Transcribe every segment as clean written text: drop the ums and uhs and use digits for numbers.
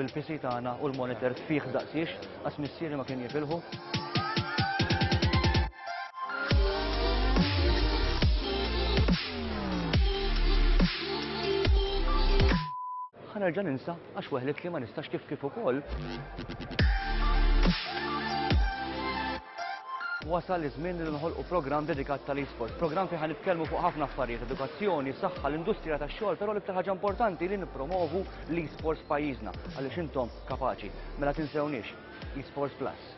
bil-PC tagħna u l-monitor fih daqsiex għas missieri ma kien jifilħu. Ħanerġa' ninsa għax weħlet li ma nistax kif ukoll. Wasal iż-żmien li nħolqu programm dedikat tal-esports, programm fejn ħanitkellmu fuq ħafna affarijiet, edukazzjoni, saħħa, l-industrija tax-xogħol, però l-iktar ħaġa importanti li nippromovu l-esports pajjiżna għaliex intom kapaċi. Mela tinsewniex, esports plus.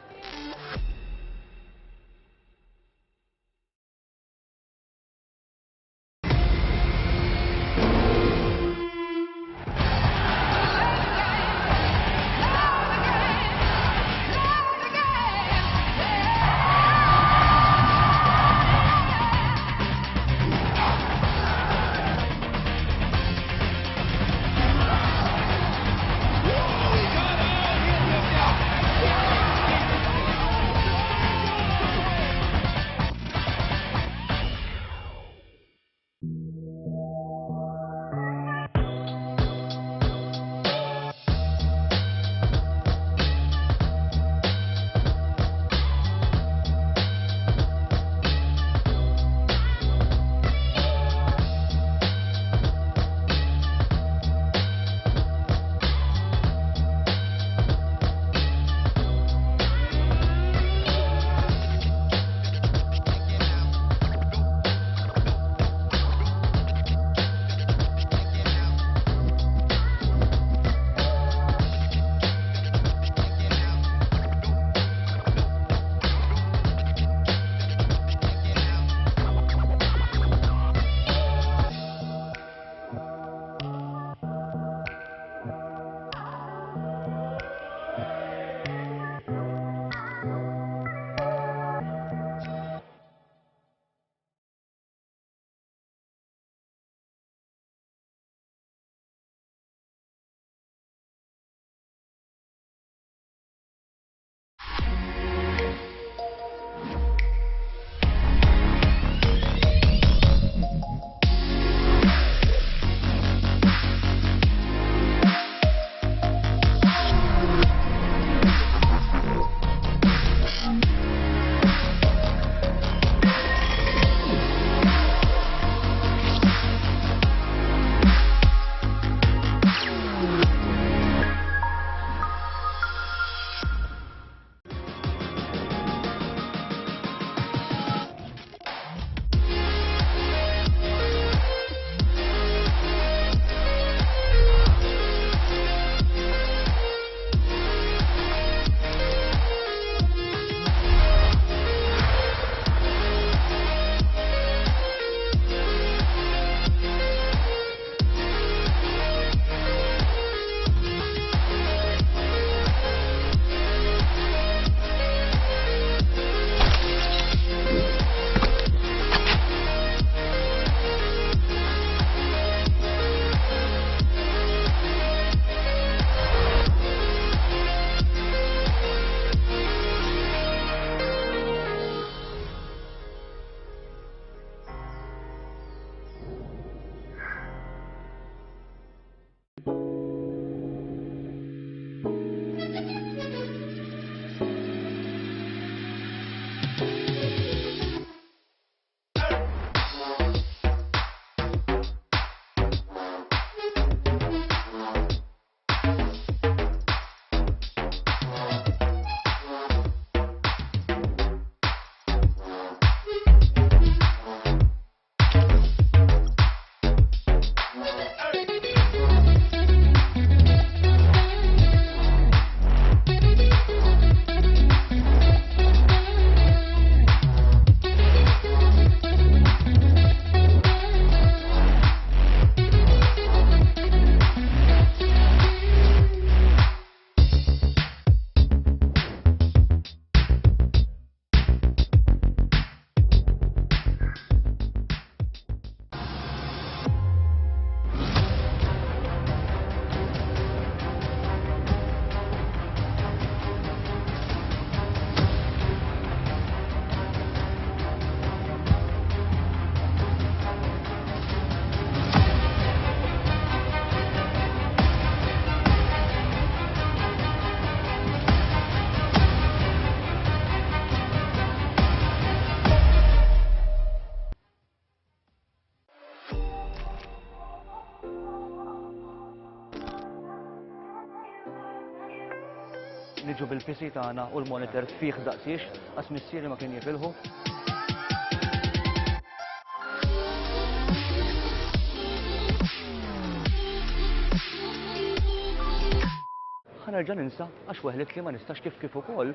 niġu bil-PC tagħna u l-monitor fih daqsiex għas missieri ma kien jifilħu. Ħanerġa' ninsa għax weħlet li ma nistax kif ukoll.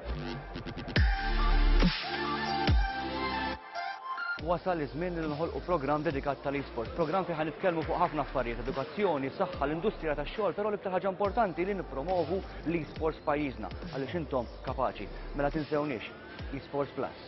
Wasal iż-żmien li nħolqu programm dedikat tal-esports, programm fejn ħanitkellmu fuq ħafna affarijiet, edukazzjoni, saħħa, l-industrija tax-xogħol, però l-iktar ħaġa importanti li nippromovu l-esports pajjiżna għaliex intom kapaċi. Mela tinsewniex, esports Plus.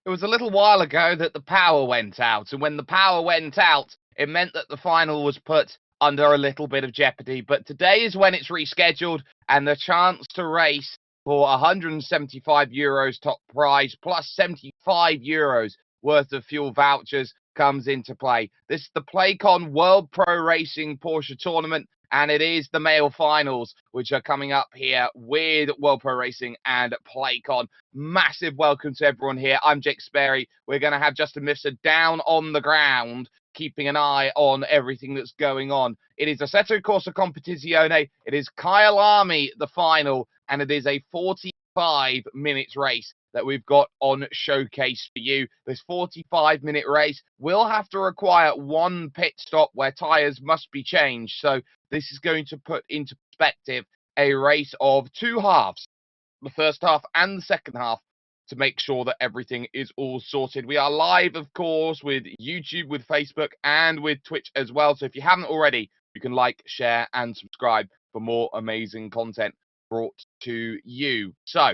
It was a little while ago that the power went out, and when the power went out, it meant that the final was put under a little bit of jeopardy. But today is when it's rescheduled, and the chance to race for €175 top prize plus €75 worth of fuel vouchers comes into play. This is the Playcon World Pro Racing Porsche Tournament, and it is the male finals, which are coming up here with World Pro Racing and Playcon. Massive welcome to everyone here. I'm Jake Sperry. We're going to have Justin Mifsud down on the ground, keeping an eye on everything that's going on. It is Assetto Corsa Competizione. It is Kyalami, the final, and it is a 45 minutes race that we've got on showcase for you. This 45-minute race will have to require one pit stop where tyres must be changed. So this is going to put into perspective a race of two halves, the first half and the second half, to make sure that everything is all sorted. We are live, of course, with YouTube, with Facebook, and with Twitch as well. So if you haven't already, you can like, share, and subscribe for more amazing content brought to you. So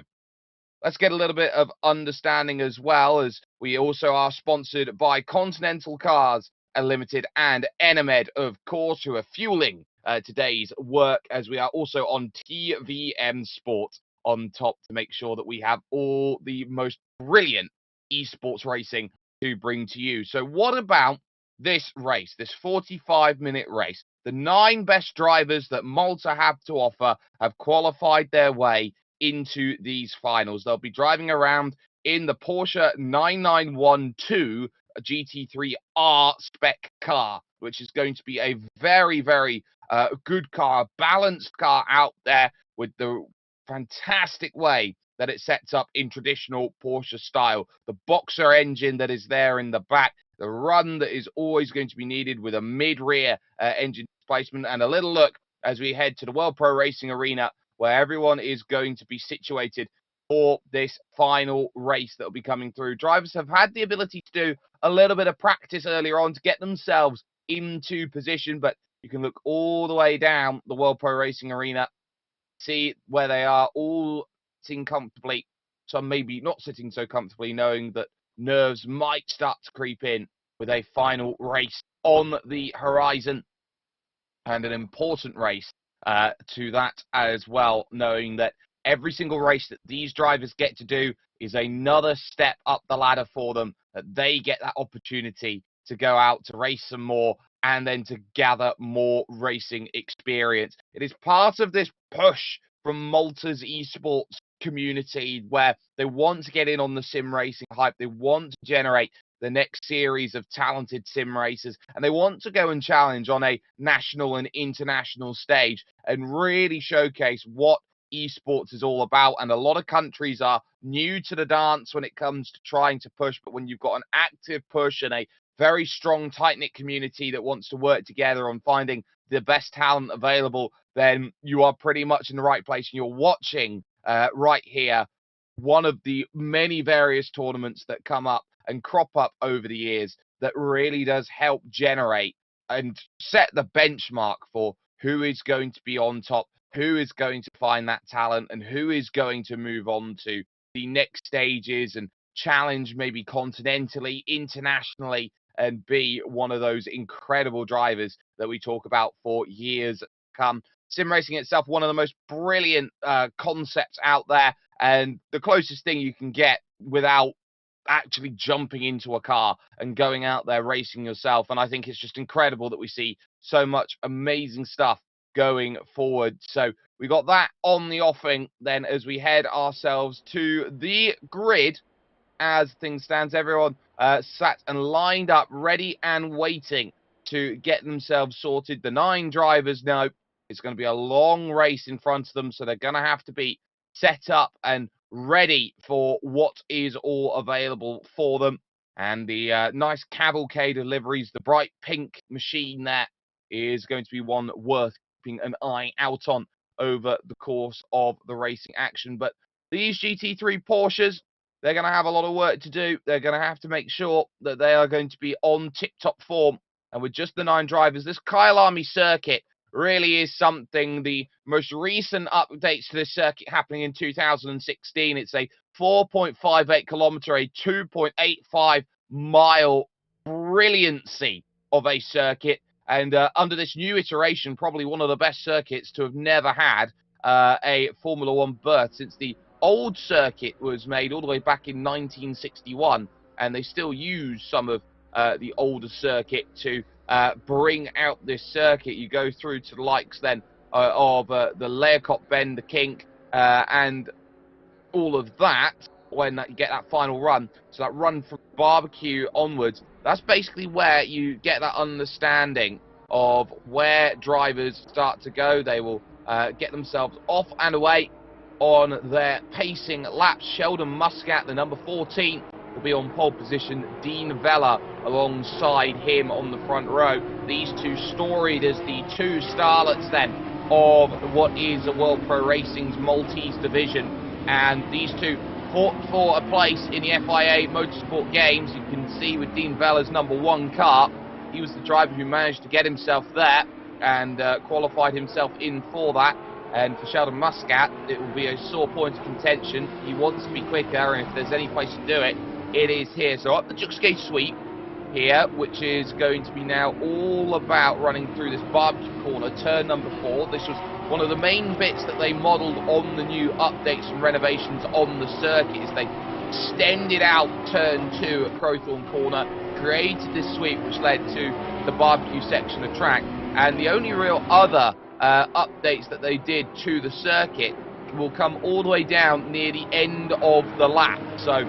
let's get a little bit of understanding as well, as we also are sponsored by Continental Cars Unlimited and Enemed, of course, who are fueling today's work, as we are also on TVM Sport on top to make sure that we have all the most brilliant esports racing to bring to you. So what about this race, this 45-minute race? The 9 best drivers that Malta have to offer have qualified their way into these finals. They'll be driving around in the Porsche 9912 GT3R spec car, which is going to be a very, very good car, balanced car out there with the fantastic way that it sets up in traditional Porsche style. The boxer engine that is there in the back, the run that is always going to be needed with a mid-rear engine displacement, and a little look as we head to the World Pro Racing Arena, where everyone is going to be situated for this final race that will be coming through. Drivers have had the ability to do a little bit of practice earlier on to get themselves into position, but you can look all the way down the World Pro Racing Arena, see where they are all sitting comfortably, some maybe not sitting so comfortably, knowing that nerves might start to creep in with a final race on the horizon, and an important race to that as well, knowing that every single race that these drivers get to do is another step up the ladder for them, that they get that opportunity to go out to race some more and then to gather more racing experience. It is part of this push from Malta's esports community, where they want to get in on the sim racing hype. They want to generate the next series of talented sim racers, and they want to go and challenge on a national and international stage and really showcase what esports is all about. And a lot of countries are new to the dance when it comes to trying to push, but when you've got an active push and a very strong, tight-knit community that wants to work together on finding the best talent available, then you are pretty much in the right place. And you're watching right here one of the many various tournaments that come up and crop up over the years that really does help generate and set the benchmark for who is going to be on top, who is going to find that talent, and who is going to move on to the next stages and challenge maybe continentally, internationally, and be one of those incredible drivers that we talk about for years to come. Sim racing itself, one of the most brilliant concepts out there, and the closest thing you can get without actually jumping into a car and going out there racing yourself. And I think it's just incredible that we see so much amazing stuff going forward. So we got that on the offing then as we head ourselves to the grid. As things stands, everyone sat and lined up, ready and waiting to get themselves sorted. The 9 drivers know it's going to be a long race in front of them, so they're going to have to be set up and ready for what is all available for them. And the nice cavalcade of liveries, the bright pink machine there, is going to be one worth keeping an eye out on over the course of the racing action. But these GT3 Porsches, they're going to have a lot of work to do. They're going to have to make sure that they are going to be on tip-top form. And with just the 9 drivers, this Kyle Army circuit really is something. The most recent updates to this circuit happening in 2016. It's a 4.58 kilometer, a 2.85 mile brilliancy of a circuit. And under this new iteration, probably one of the best circuits to have never had a Formula One berth since the old circuit was made all the way back in 1961, and they still use some of the older circuit to bring out this circuit. You go through to the likes then of the Learcott Bend, the Kink, and all of that when you get that final run. So that run from barbecue onwards, that's basically where you get that understanding of where drivers start to go. They will get themselves off and away on their pacing laps. Sheldon Muscat, the number 14, will be on pole position. Dean Vella alongside him on the front row. These two storied as the 2 starlets then of what is World Pro Racing's Maltese division. And these two fought for a place in the FIA Motorsport Games. You can see with Dean Vella's number 1 car, he was the driver who managed to get himself there and qualified himself in for that. And for Sheldon Muscat, it will be a sore point of contention. He wants to be quicker, and if there's any place to do it, it is here. So up the Juxgate sweep here, which is going to be now all about running through this barbecue corner, turn number 4. This was one of the main bits that they modelled on the new updates and renovations on the circuit, is they extended out turn 2 at Crowthorne Corner, created this sweep which led to the barbecue section of track. And the only real other updates that they did to the circuit will come all the way down near the end of the lap. So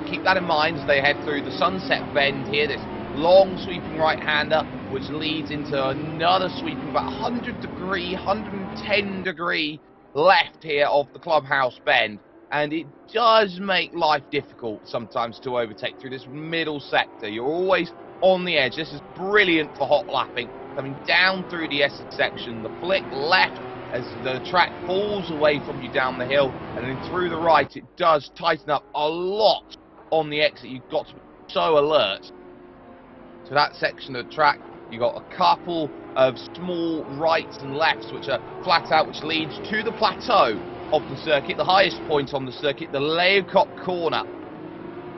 keep that in mind as they head through the Sunset Bend here, this long sweeping right-hander which leads into another sweeping about 110 degree left here of the Clubhouse Bend. And it does make life difficult sometimes to overtake through this middle sector. You're always on the edge. This is brilliant for hot lapping. Coming down through the Essex section, the flick left as the track falls away from you down the hill, and then through the right, it does tighten up a lot on the exit. You've got to be so alert to that section of the track. You've got a couple of small rights and lefts which are flat out, which leads to the plateau of the circuit, the highest point on the circuit, the Learcott corner.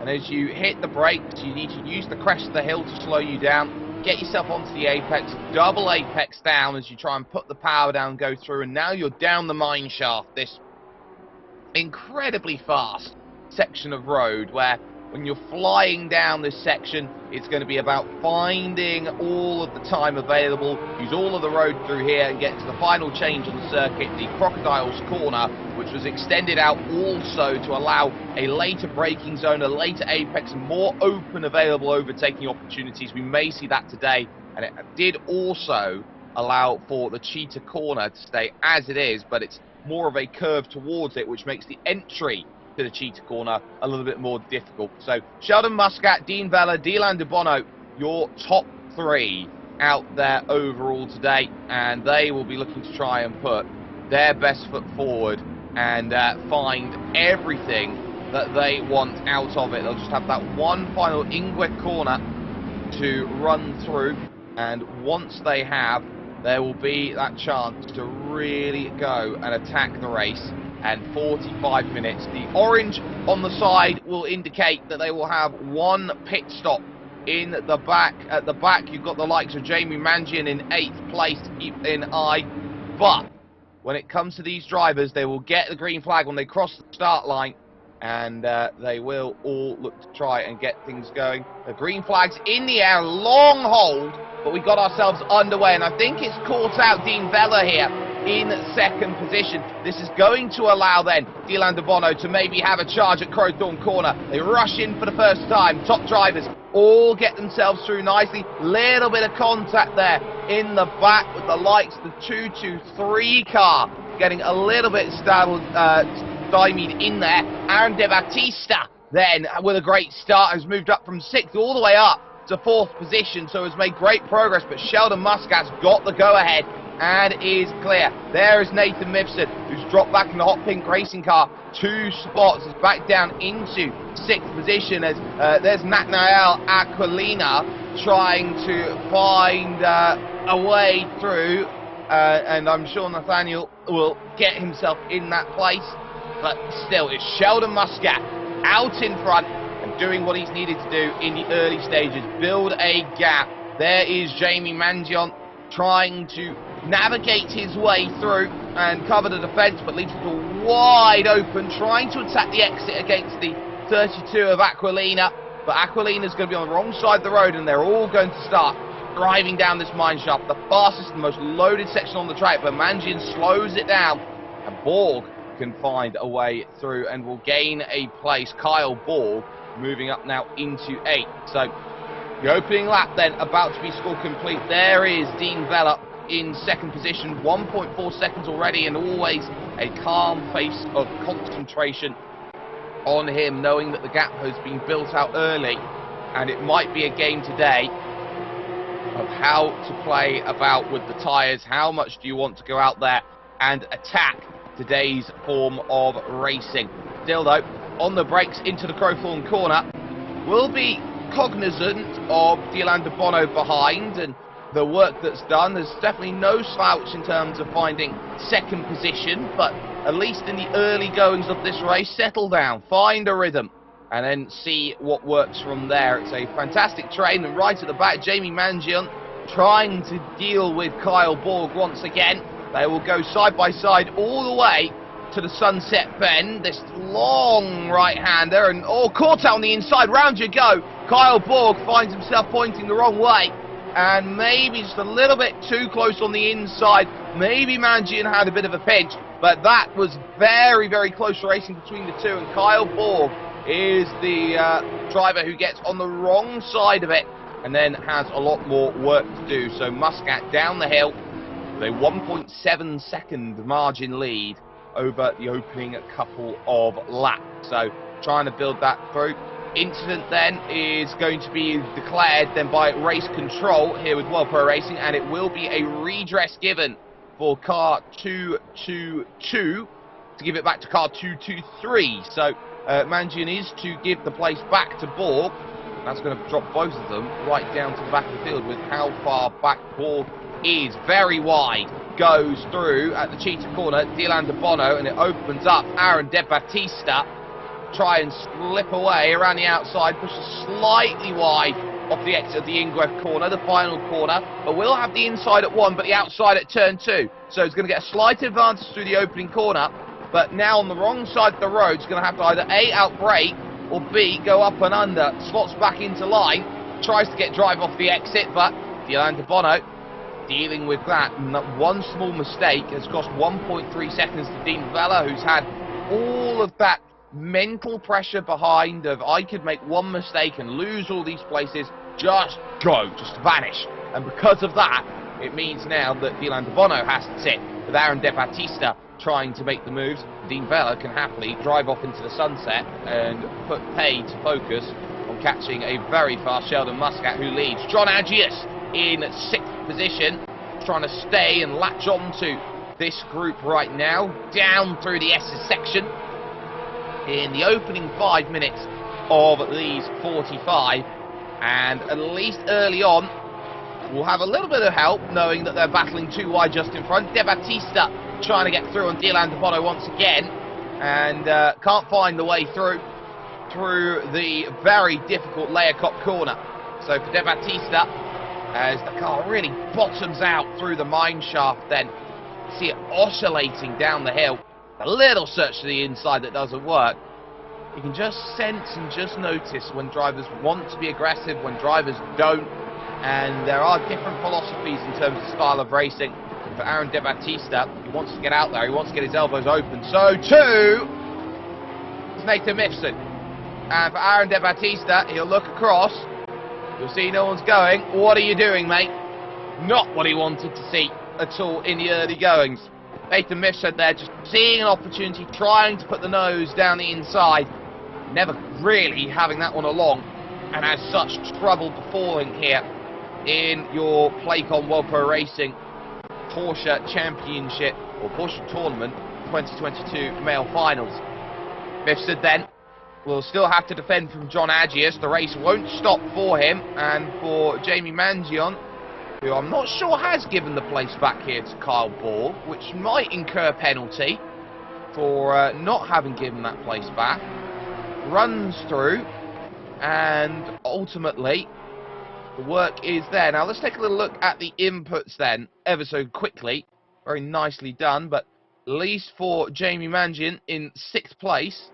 And as you hit the brakes, you need to use the crest of the hill to slow you down. Get yourself onto the apex, double apex down as you try and put the power down, go through, and now you're down the mine shaft, this incredibly fast section of road where when you're flying down this section, it's going to be about finding all of the time available, use all of the road through here and get to the final change on the circuit, the Crocodile's Corner, which was extended out also to allow a later braking zone, a later apex, and more open available overtaking opportunities. We may see that today, and it did also allow for the Cheetah Corner to stay as it is, but it's more of a curve towards it, which makes the entry to the Cheetah Corner a little bit more difficult. So Sheldon Muscat, Dean Vella, Dylan DeBono, your top three out there overall today, and they will be looking to try and put their best foot forward and find everything that they want out of it. They'll just have that one final Ingwek corner to run through, and once they have, there will be that chance to really go and attack the race. And 45 minutes. The orange on the side will indicate that they will have one pit stop in the back. At the back, you've got the likes of Jamie Mangian in 8th place to keep in eye. But when it comes to these drivers, they will get the green flag when they cross the start line, and they will all look to try and get things going. The green flag's in the air, long hold, but we got ourselves underway, and I think it's caught out Dean Vella here in second position. This is going to allow then Dylan DeBono to maybe have a charge at Crowthorne Corner. They rush in for the first time. Top drivers all get themselves through nicely. Little bit of contact there in the back with the likes of the 223 car getting a little bit stymied in there. Aaron De Battista then with a great start has moved up from 6th all the way up to 4th position, so has made great progress, but Sheldon Muscat's got the go-ahead and is clear. There is Nathan Mifsud, who's dropped back in the hot pink racing car 2 spots, is back down into 6th position as there's Nathaniel Aquilina trying to find a way through, and I'm sure Nathaniel will get himself in that place, but still it's Sheldon Muscat out in front and doing what he's needed to do in the early stages, build a gap. There is Jamie Mangion trying to navigate his way through and cover the defence, but leaves it wide open, trying to attack the exit against the 32 of Aquilina, but Aquilina's going to be on the wrong side of the road, and they're all going to start driving down this mine shaft, the fastest and most loaded section on the track, but Mangian slows it down, and Borg can find a way through and will gain a place. Kyle Borg moving up now into 8th. So the opening lap then about to be score complete. There is Dean Vella in 2nd position, 1.4 seconds already, and always a calm face of concentration on him, knowing that the gap has been built out early, and it might be a game today of how to play about with the tyres. How much do you want to go out there and attack today's form of racing? Still though, on the brakes into the Crowthorne Corner, will be cognizant of Dylan DeBono behind and the work that's done. There's definitely no slouch in terms of finding 2nd position, but at least in the early goings of this race, settle down, find a rhythm, and then see what works from there. It's a fantastic train, and right at the back, Jamie Mangion trying to deal with Kyle Borg once again. They will go side by side all the way to the Sunset Bend, this long right-hander, and caught out on the inside, round you go. Kyle Borg finds himself pointing the wrong way, and maybe just a little bit too close on the inside. Maybe Mangian had a bit of a pinch, but that was very, very close racing between the two, and Kyle Borg is the driver who gets on the wrong side of it and then has a lot more work to do. So Muscat down the hill with a 1.7 second margin lead over the opening couple of laps. So trying to build that through. Incident then is going to be declared then by race control here with WPR Racing, and it will be a redress given for car 222 to give it back to car 223. So Mangian is to give the place back to Borg. That's going to drop both of them right down to the back of the field with how far back Borg is. Very wide, goes through at the Cheetah Corner, Dylan DeBono, and it opens up Aaron De Battista. Try and slip away around the outside, pushes slightly wide off the exit of the Ingwek corner, the final corner, but we'll have the inside at 1, but the outside at turn 2. So it's going to get a slight advantage through the opening corner, but now on the wrong side of the road, it's going to have to either A, outbrake, or B, go up and under, slots back into line, tries to get drive off the exit, but Dylan de Bono dealing with that, and that one small mistake has cost 1.3 seconds to Dean Vella, who's had all of that mental pressure behind of I could make one mistake and lose all these places, just go, just vanish. And because of that, it means now that Dylan de Bono has to sit with Aaron De Battista trying to make the moves. Dean Vella can happily drive off into the sunset and put pay to focus on catching a very fast Sheldon Muscat, who leads. John Agius in 6th position, trying to stay and latch on to this group right now, down through the S's section in the opening 5 minutes of these 45, and at least early on we'll have a little bit of help knowing that they're battling too wide just in front. De Battista trying to get through on Dylan de Bono once again, and can't find the way through the very difficult Leacop corner. So for De Battista, as the car really bottoms out through the mine shaft, then see it oscillating down the hill. A little search to the inside that doesn't work. You can just sense and just notice when drivers want to be aggressive, when drivers don't, and there are different philosophies in terms of style of racing. For Aaron De Battista, he wants to get out there, he wants to get his elbows open, so too is Nathan Mifsud. And for Aaron De Battista, he'll look across, you'll see no one's going. What are you doing, mate? Not what he wanted to see at all in the early goings. Nathan Mifsud there, just seeing an opportunity, trying to put the nose down the inside, never really having that one along, and as such, trouble befalling here in your Playcon World Pro Racing Porsche Championship, or Porsche Tournament 2022 male finals. Mifsud then will still have to defend from John Agius. The race won't stop for him, and for Jamie Mangion, who I'm not sure has given the place back here to Kyle Ball, which might incur penalty for not having given that place back, runs through, and ultimately the work is there. Now let's take a little look at the inputs then, ever so quickly. Very nicely done, but at least for Jamie Mangion in 6th place,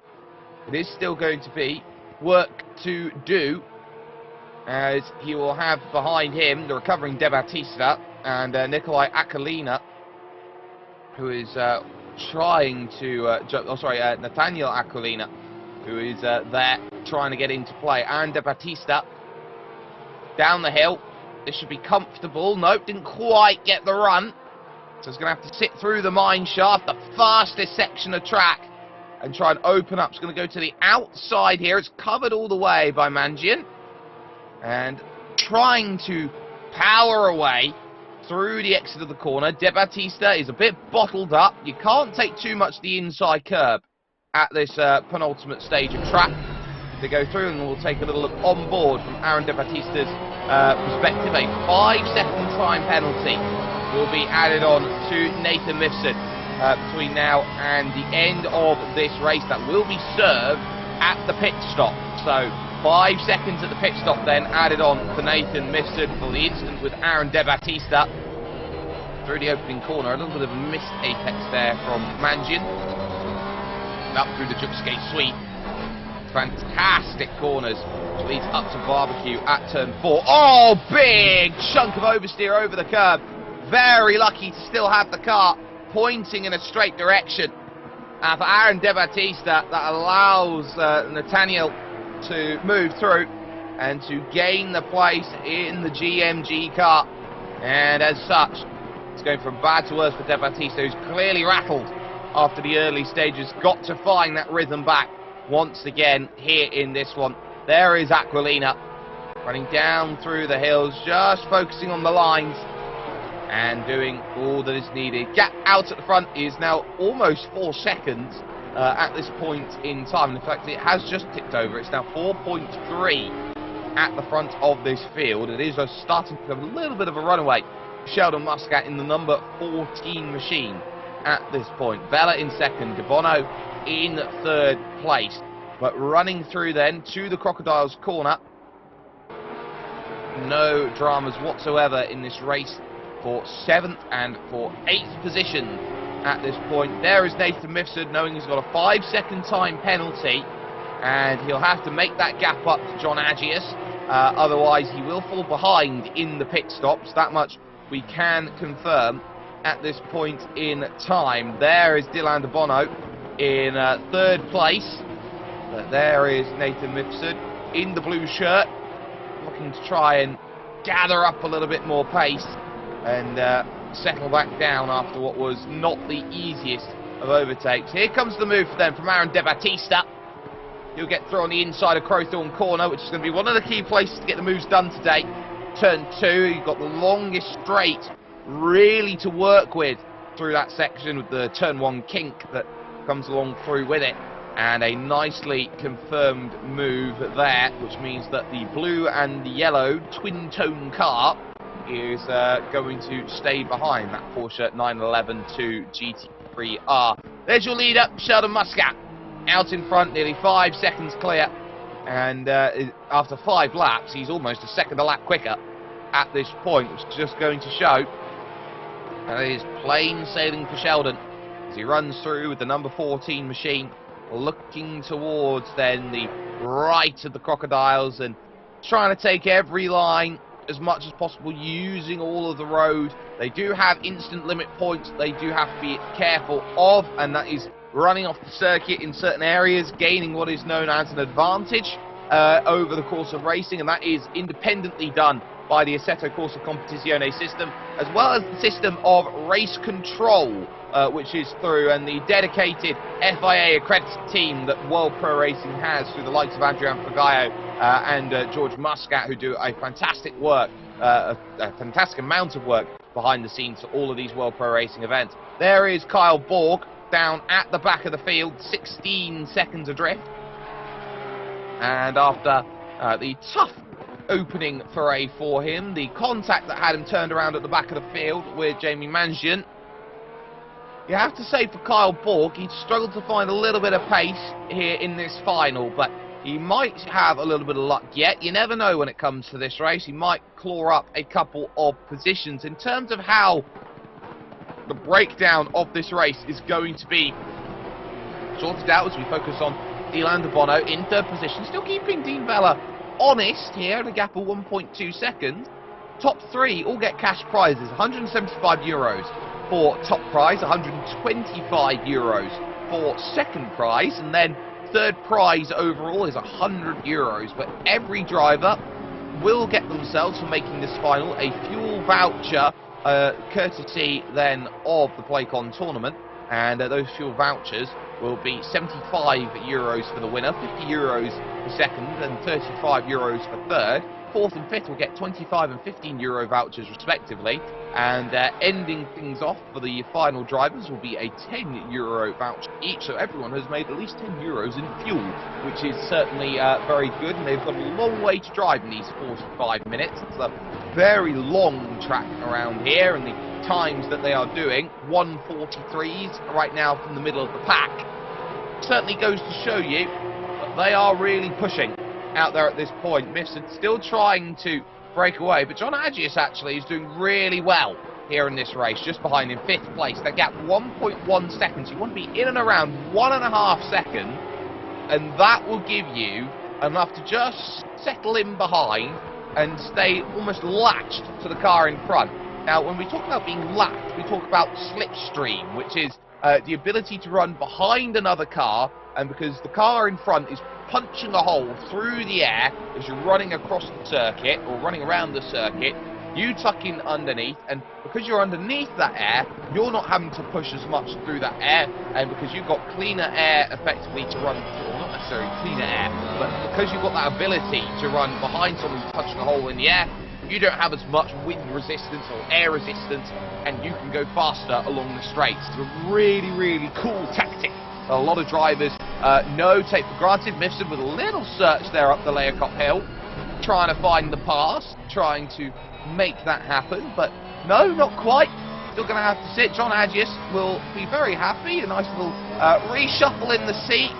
it is still going to be work to do, as he will have behind him the recovering De Battista and Nikolai Akolina, who is trying to Nathaniel Akolina, who is there trying to get into play. Aaron De Battista down the hill. This should be comfortable. Nope, didn't quite get the run, so he's going to have to sit through the mine shaft, the fastest section of track, and try and open up. It's going to go to the outside here. It's covered all the way by Mangion, and trying to power away through the exit of the corner. De Battista is a bit bottled up. You can't take too much the inside curb at this penultimate stage of track. They go through, and we'll take a little look on board from Aaron De Battista's perspective. A 5-second time penalty will be added on to Nathan Mifsud between now and the end of this race. That will be served at the pit stop. So 5 seconds at the pit stop then added on for Nathan Mifsud for the incident with Aaron De Battista through the opening corner. A little bit of a missed apex there from Mangion. Up through the jump skate sweep. Fantastic corners, which leads up to barbecue at turn 4. Oh, big chunk of oversteer over the curb. Very lucky to still have the car pointing in a straight direction. And for Aaron De Battista, that allows Nathaniel to move through and to gain the place in the GMG car. And as such, it's going from bad to worse for De Battista, who's clearly rattled after the early stages. Got to find that rhythm back once again here in this one. There is Aquilina running down through the hills, just focusing on the lines and doing all that is needed. Gap out at the front is now almost 4 seconds at this point in time. In fact, it has just ticked over. It's now 4.3 at the front of this field. It is starting to have a little bit of a runaway. Sheldon Muscat in the number 14 machine at this point. Vella in second, De Bono in 3rd place. But running through then to the Crocodile's corner. No dramas whatsoever in this race for 7th and for 8th position at this point. There is Nathan Mifsud, knowing he's got a 5-second time penalty, and he'll have to make that gap up to John Agius. Otherwise, he will fall behind in the pit stops. That much we can confirm at this point in time. There is Dylan De Bono in third place. But there is Nathan Mifsud in the blue shirt, looking to try and gather up a little bit more pace and settle back down after what was not the easiest of overtakes. Here comes the move then from Aaron De Battista. He'll get through on the inside of Crowthorne Corner, which is going to be one of the key places to get the moves done today. Turn 2, you've got the longest straight really to work with through that section, with the turn 1 kink that comes along through with it. And a nicely confirmed move there, which means that the blue and the yellow twin-tone car is going to stay behind that Porsche 911 to GT3R. There's your leader, Sheldon Muscat, out in front, nearly 5 seconds clear. And after 5 laps, he's almost a second a lap quicker at this point, which is just going to show that it is plain sailing for Sheldon as he runs through with the number 14 machine, looking towards then the right of the Crocodiles and trying to take every line as much as possible, using all of the road. They do have instant limit points they do have to be careful of, and that is running off the circuit in certain areas, gaining what is known as an advantage over the course of racing, and that is independently done by the Assetto Corsa Competizione system, as well as the system of race control, which is through, and the dedicated FIA accredited team that World Pro Racing has through the likes of Adrian Pagayo and George Muscat, who do a fantastic work, a fantastic amount of work behind the scenes for all of these World Pro Racing events. There is Kyle Borg down at the back of the field, 16 seconds adrift. And after the tough opening foray for him, the contact that had him turned around at the back of the field with Jamie Mangian, you have to say for Kyle Borg, he'd struggled to find a little bit of pace here in this final, but he might have a little bit of luck yet. You never know when it comes to this race. He might claw up a couple of positions. In terms of how the breakdown of this race is going to be sorted out as we focus on Dylan De Bono in third position, still keeping Dean Vella honest here at a gap of 1.2 seconds. Top 3 all get cash prizes, 175 euros for top prize, 125 euros for second prize, and then third prize overall is 100 euros. But every driver will get themselves, for making this final, a fuel voucher, courtesy then of the Playcon tournament, and those fuel vouchers will be 75 euros for the winner, 50 euros for second, and 35 euros for third. Fourth and fifth will get 25 and 15 euro vouchers respectively, and ending things off for the final drivers will be a 10 euro voucher each, so everyone has made at least 10 euros in fuel, which is certainly very good, and they've got a long way to drive in these 45 minutes. It's a very long track around here, and the times that they are doing, 1:43s right now from the middle of the pack, certainly goes to show you that they are really pushing out there at this point. Mifsud still trying to break away, but John Agius actually is doing really well here in this race, just behind him, 5th place. That gap 1.1 seconds. You want to be in and around 1.5 seconds, and that will give you enough to just settle in behind and stay almost latched to the car in front. Now, when we talk about being latched, we talk about slipstream, which is the ability to run behind another car, and because the car in front is punching a hole through the air as you're running across the circuit or running around the circuit, you tuck in underneath, and because you're underneath that air, you're not having to push as much through that air, and because you've got cleaner air effectively to run through, well, not necessarily cleaner air, but because you've got that ability to run behind someone who's punching a hole in the air, you don't have as much wind resistance or air resistance, and you can go faster along the straights. It's a really, really cool tactic a lot of drivers take for granted. Mifsud with a little search there up the Leacop Hill, trying to find the pass, trying to make that happen, but no, not quite. Still going to have to sit. John Agius will be very happy. A nice little reshuffle in the seat,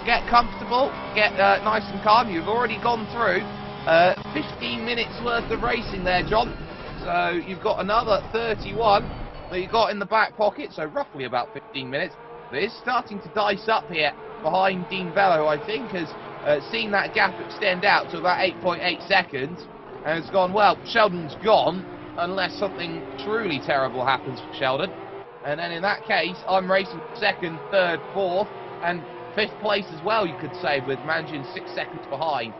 get comfortable, get nice and calm. You've already gone through 15 minutes worth of racing there, John. So you've got another 31 that you got in the back pocket, so roughly about 15 minutes. But it's starting to dice up here behind Dean Vella, who I think has seen that gap extend out to about 8.8 seconds, and it's gone, well, Sheldon's gone, unless something truly terrible happens for Sheldon. And then in that case, I'm racing second, third, fourth, and fifth place as well, you could say, with managing 6 seconds behind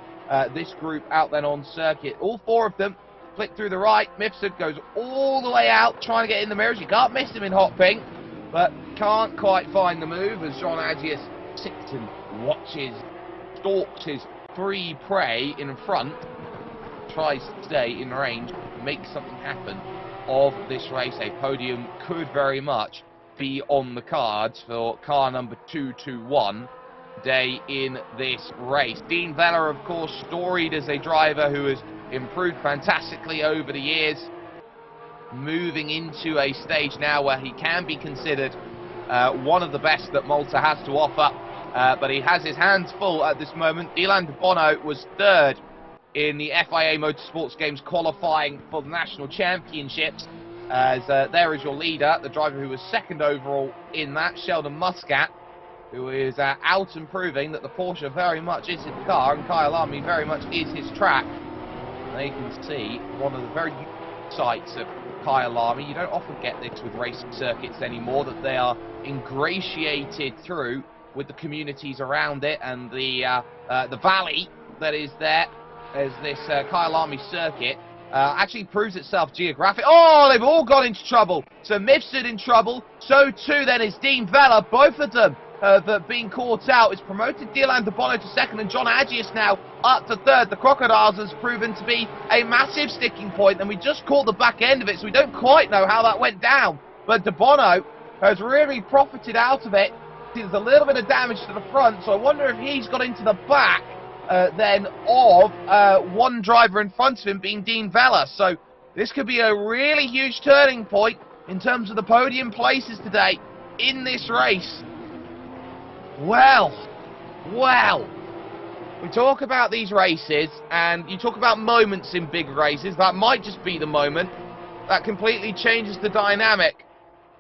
this group out then on circuit. All four of them flick through the right. Mifsud goes all the way out, trying to get in the mirrors. You can't miss him in hot pink, but can't quite find the move as John Agius sits and watches, stalks his free prey in front, tries to stay in range, make something happen of this race. A podium could very much be on the cards for car number 221 today in this race. Dean Vella, of course, storied as a driver who has improved fantastically over the years, moving into a stage now where he can be considered one of the best that Malta has to offer, but he has his hands full at this moment. Dylan de Bono was third in the FIA Motorsports Games qualifying for the National Championships, as there is your leader, the driver who was second overall in that, Sheldon Muscat, who is out and proving that the Porsche very much is his car, and Kyalami very much is his track. And you can see one of the very unique sights of Kyalami. You don't often get this with racing circuits anymore, that they are ingratiated through with the communities around it and the valley that is there, as this Kyalami circuit actually proves itself geographic. Oh, they've all got into trouble. So Mifsud in trouble. So too then is Dean Vella. Both of them being caught out. It's promoted Dylan de Bono to second, and John Agius now up to third. The Crocodiles has proven to be a massive sticking point, and we just caught the back end of it, so we don't quite know how that went down. But de Bono has really profited out of it. There's a little bit of damage to the front, so I wonder if he's got into the back then of one driver in front of him, being Dean Vella. So this could be a really huge turning point in terms of the podium places today in this race. Well, we talk about these races, and you talk about moments in big races. That might just be the moment that completely changes the dynamic.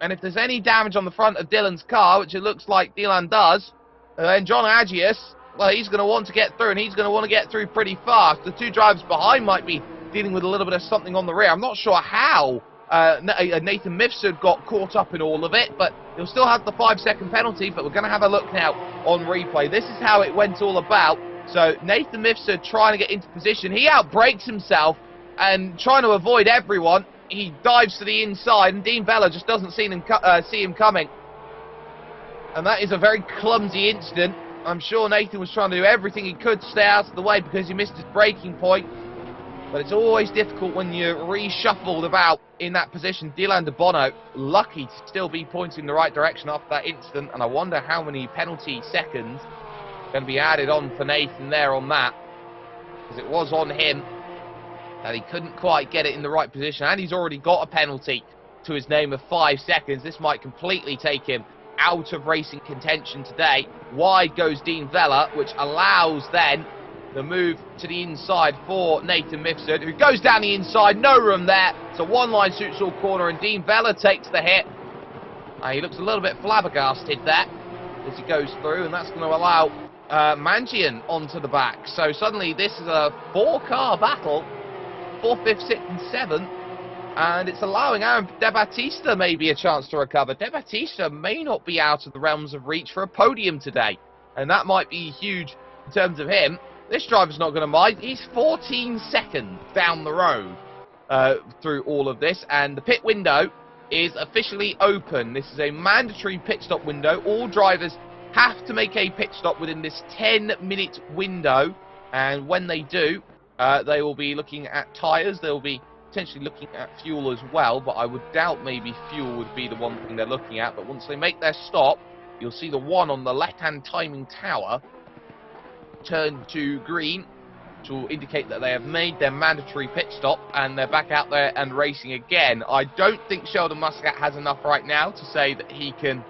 And if there's any damage on the front of Dylan's car, which it looks like Dylan does, then John Agius, well, he's going to want to get through, and he's going to want to get through pretty fast. The two drivers behind might be dealing with a little bit of something on the rear. I'm not sure how Nathan Mifsud got caught up in all of it, but he'll still have the 5-second penalty. But we're going to have a look now on replay. This is how it went all about. So Nathan Mifsud trying to get into position. He outbrakes himself and trying to avoid everyone. He dives to the inside, and Dean Vella just doesn't see him coming. And that is a very clumsy incident. I'm sure Nathan was trying to do everything he could to stay out of the way because he missed his braking point. But it's always difficult when you're reshuffled about in that position. Dylan de Bono, lucky to still be pointing in the right direction after that incident. And I wonder how many penalty seconds are going to be added on for Nathan there on that. Because it was on him that he couldn't quite get it in the right position. And he's already got a penalty to his name of 5 seconds. This might completely take him out of racing contention today. Wide goes Dean Vella, which allows then the move to the inside for Nathan Mifsud, who goes down the inside, no room there. It's a one-line suits all corner, and Dean Vella takes the hit. He looks a little bit flabbergasted there as he goes through, and that's going to allow Mangian onto the back. So suddenly this is a 4-car battle, 4th, 5th, 6th and 7th. And it's allowing Aaron De Battista maybe a chance to recover. De Battista may not be out of the realms of reach for a podium today. And that might be huge in terms of him. This driver's not going to mind. He's 14 seconds down the road through all of this. And the pit window is officially open. This is a mandatory pit stop window. All drivers have to make a pit stop within this 10-minute window. And when they do, they will be looking at tyres. They will be potentially looking at fuel as well, but I would doubt maybe fuel would be the one thing they're looking at. But once they make their stop, you'll see the one on the left-hand timing tower turn to green, which will indicate that they have made their mandatory pit stop and they're back out there and racing again. I don't think Sheldon Muscat has enough right now to say that he can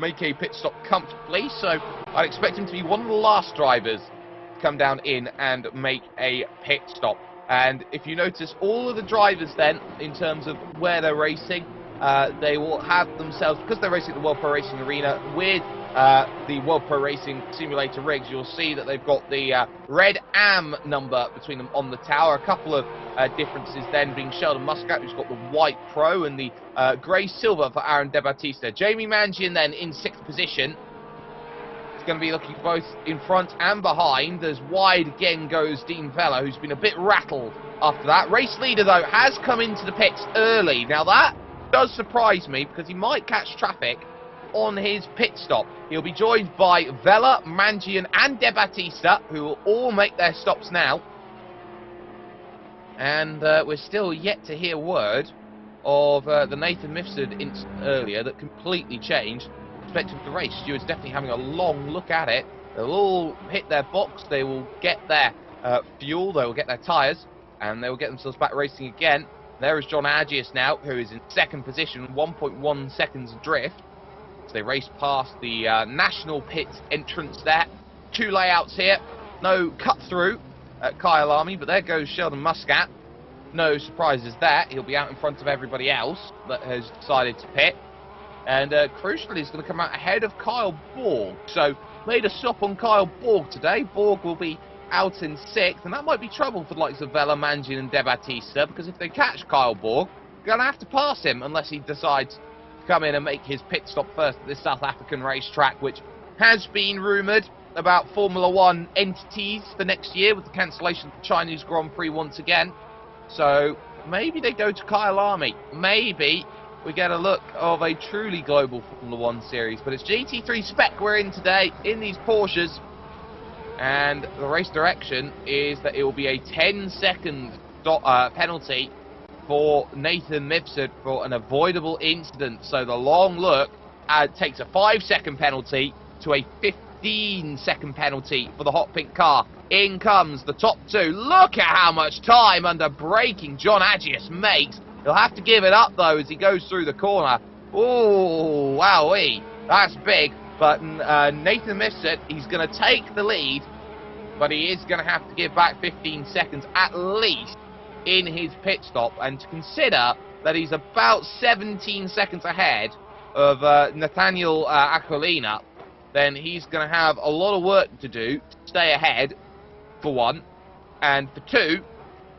make a pit stop comfortably, so I'd expect him to be one of the last drivers to come down in and make a pit stop. And if you notice, all of the drivers then, in terms of where they're racing, they will have themselves, because they're racing at the World Pro Racing Arena with the World Pro Racing Simulator rigs, you'll see that they've got the red AM number between them on the tower. A couple of differences then being Sheldon Muscat, who's got the white Pro, and the grey silver for Aaron De Battista. Jamie Mangian then in 6th position. It's going to be looking both in front and behind, as wide again goes Dean Vella, who's been a bit rattled after that. Race leader, though, has come into the pits early. Now, that does surprise me, because he might catch traffic on his pit stop. He'll be joined by Vella, Mangian, and De Battista, who will all make their stops now. And we're still yet to hear word of the Nathan Mifsud incident earlier that completely changed the perspective of the race. Stewards definitely having a long look at it. They'll all hit their box, they will get their fuel, they will get their tyres, and they will get themselves back racing again. There is John Agius now, who is in 2nd position, 1.1 seconds adrift. So they race past the national pit entrance there. 2 layouts here. No cut through at Kyle Army, but there goes Sheldon Muscat. No surprises there. He'll be out in front of everybody else that has decided to pit. And crucially, he's going to come out ahead of Kyle Borg. So made a stop on Kyle Borg today. Borg will be out in 6th, and that might be trouble for the likes of Vella, Mangian and De Battista, because if they catch Kyle Borg, they're going to have to pass him unless he decides to come in and make his pit stop first at this South African racetrack, which has been rumoured about Formula 1 entities for next year with the cancellation of the Chinese Grand Prix once again. So maybe they go to Kyle Army. Maybe we get a look of a truly global Formula 1 series. But it's GT3 spec we're in today in these Porsches. And the race direction is that it will be a 10-second penalty for Nathan Mifsud for an avoidable incident. So the long look takes a 5-second penalty to a 15-second penalty for the hot pink car. In comes the top 2. Look at how much time under braking John Agius makes. He'll have to give it up, though, as he goes through the corner. Ooh, wowee. That's big. But Nathan Mifsud, he's going to take the lead, but he is going to have to give back 15 seconds at least in his pit stop. And to consider that he's about 17 seconds ahead of Nathaniel Aquilina, then he's going to have a lot of work to do to stay ahead, for one. And for two,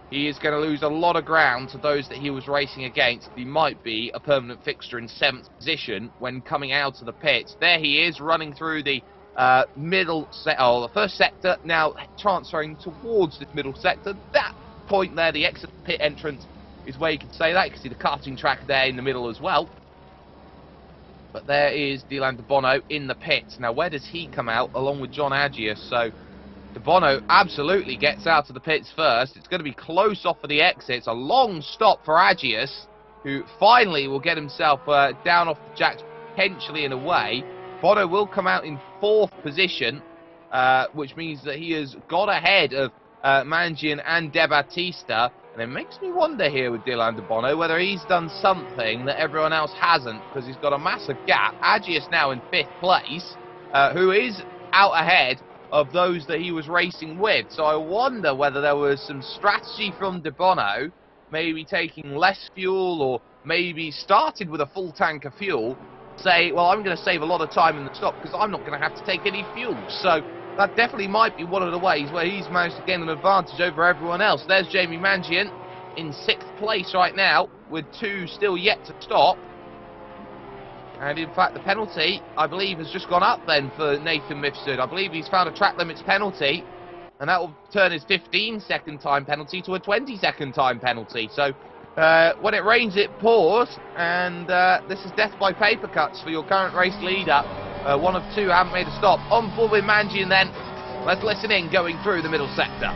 he is going to lose a lot of ground to those that he was racing against. He might be a permanent fixture in 7th position when coming out of the pits. There he is, running through the the first sector, now transferring towards this middle sector. That point there, the exit pit entrance, is where you can say that. You can see the karting track there in the middle as well. But there is Dylan De Bono in the pits. Now, where does he come out along with John Agius? So De Bono absolutely gets out of the pits first. It's going to be close off of the exit. It's a long stop for Agius, who finally will get himself down off the jacks, potentially in a way. Bono will come out in 4th position, which means that he has got ahead of Mangian and De Battista. And it makes me wonder here with Dylan De Bono whether he's done something that everyone else hasn't, because he's got a massive gap. Agius now in 5th place, who is out ahead of those that he was racing with. So I wonder whether there was some strategy from De Bono, maybe taking less fuel, or maybe started with a full tank of fuel, say, well, I'm going to save a lot of time in the stop because I'm not going to have to take any fuel. So that definitely might be one of the ways where he's managed to gain an advantage over everyone else. There's Jamie Mangian in 6th place right now, with 2 still yet to stop. And in fact, the penalty, I believe, has just gone up then for Nathan Mifsud. I believe he's found a track limits penalty, and that will turn his 15-second time penalty to a 20-second time penalty. So when it rains, it pours, and this is death by paper cuts for your current race leader. One of 2 haven't made a stop. On board with Mangian then. Let's listen in going through the middle sector.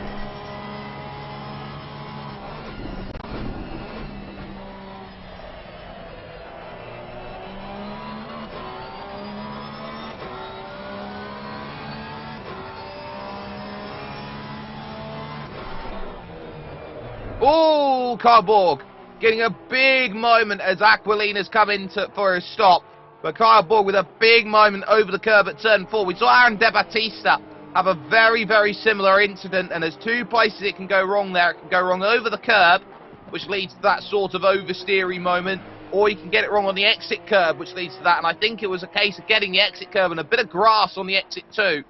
Oh, Kyle Borg getting a big moment as Aquilina's come in for his stop. But Kyle Borg with a big moment over the curb at turn 4. We saw Aaron De Battista have a very, very similar incident, and there's 2 places it can go wrong there. It can go wrong over the curb, which leads to that sort of oversteering moment, or you can get it wrong on the exit curve, which leads to that. And I think it was a case of getting the exit curve and a bit of grass on the exit too,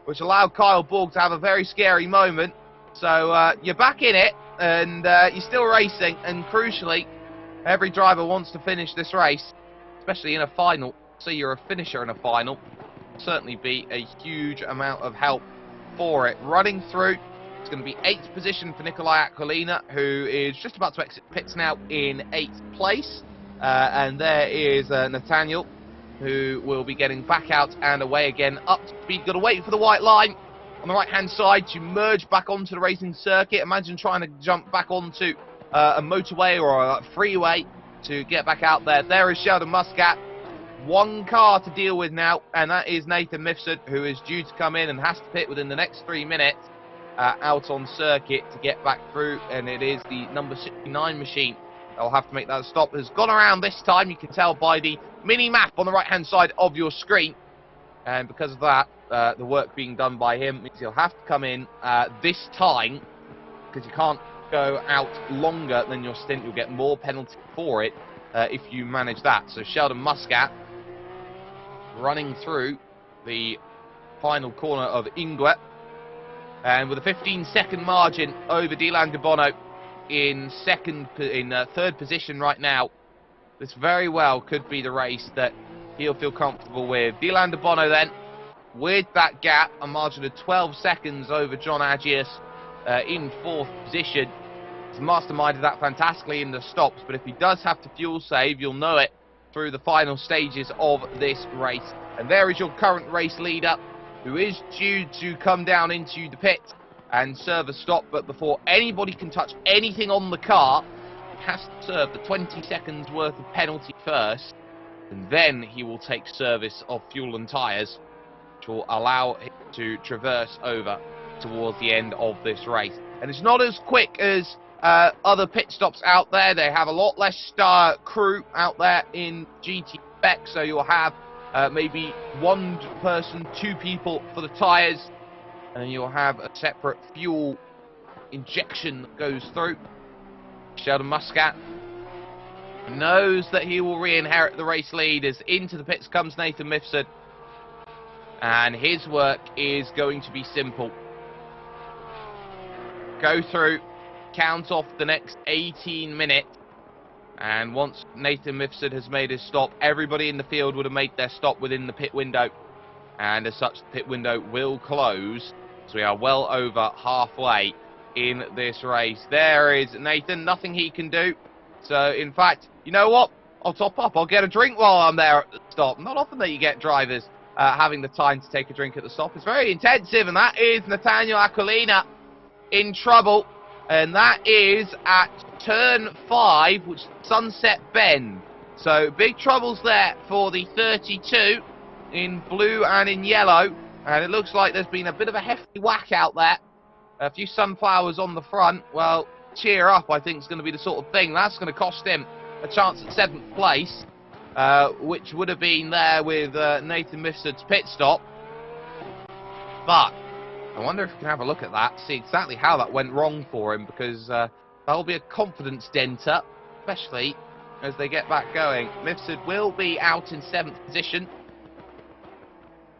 which allowed Kyle Borg to have a very scary moment. So you're back in it, and you're still racing, and crucially, every driver wants to finish this race, especially in a final. So you're a finisher in a final. Certainly be a huge amount of help for it. Running through, it's going to be 8th position for Nikolai Aquilina, who is just about to exit pits now in 8th place. And there is Nathaniel, who will be getting back out and away again, up to speed. Got to wait for the white line on the right-hand side to merge back onto the racing circuit. Imagine trying to jump back onto a motorway or a freeway to get back out there. There is Sheldon Muscat. One car to deal with now, and that is Nathan Mifsud, who is due to come in and has to pit within the next 3 minutes out on circuit to get back through, and it is the number 69 machine that will have to make that stop. Has gone around this time, you can tell by the mini-map on the right-hand side of your screen, and because of that, the work being done by him means he'll have to come in this time, because you can't go out longer than your stint. You'll get more penalty for it if you manage that. So Sheldon Muscat running through the final corner of Ingwe, and with a 15-second margin over Dylan De Bono in third position right now. This very well could be the race that he'll feel comfortable with. Dylan De Bono then, with that gap, a margin of 12 seconds over John Agius in 4th position. He's masterminded that fantastically in the stops, but if he does have to fuel save, you'll know it through the final stages of this race. And there is your current race leader, who is due to come down into the pit and serve a stop, but before anybody can touch anything on the car, he has to serve the 20 seconds worth of penalty first, and then he will take service of fuel and tyres, which will allow him to traverse over towards the end of this race. And it's not as quick as other pit stops out there. They have a lot less crew out there in GT spec, so you'll have maybe 1 person, 2 people for the tyres, and then you'll have a separate fuel injection that goes through. Sheldon Muscat knows that he will re-inherit the race lead as into the pits comes Nathan Mifsud, and his work is going to be simple. Go through, count off the next 18 minutes, and once Nathan Mifsud has made his stop, everybody in the field would have made their stop within the pit window, and as such the pit window will close, so we are well over halfway in this race. There is Nathan, nothing he can do, so in fact, you know what, I'll top up, I'll get a drink while I'm there at the stop. Not often that you get drivers having the time to take a drink at the stop. It's very intensive, and that is Nathaniel Aquilina in trouble, and that is at turn 5, which is Sunset Bend. So big troubles there for the 32 in blue and in yellow, and it looks like there's been a bit of a hefty whack out there. A few sunflowers on the front. Well, cheer up, I think is going to be the sort of thing. That's going to cost him a chance at 7th place, which would have been there with Nathan Mifsud's pit stop. But I wonder if we can have a look at that, see exactly how that went wrong for him, because that'll be a confidence denter, especially as they get back going. Mifsud will be out in 7th position,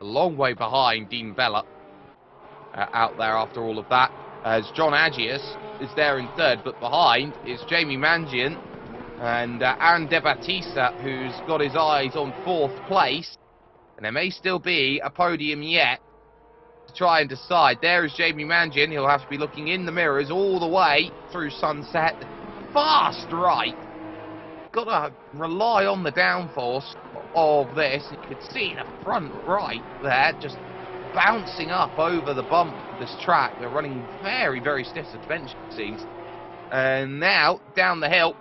a long way behind Dean Vella out there after all of that, as John Agius is there in 3rd, but behind is Jamie Mangian and Aaron De Batista, who's got his eyes on 4th place, and there may still be a podium yet to try and decide. There is Jamie Mangian. He'll have to be looking in the mirrors all the way through Sunset. Fast right. Got to rely on the downforce of this. You could see the front right there just bouncing up over the bump of this track. They're running very, very stiff suspension, it seems. And now, down the hill,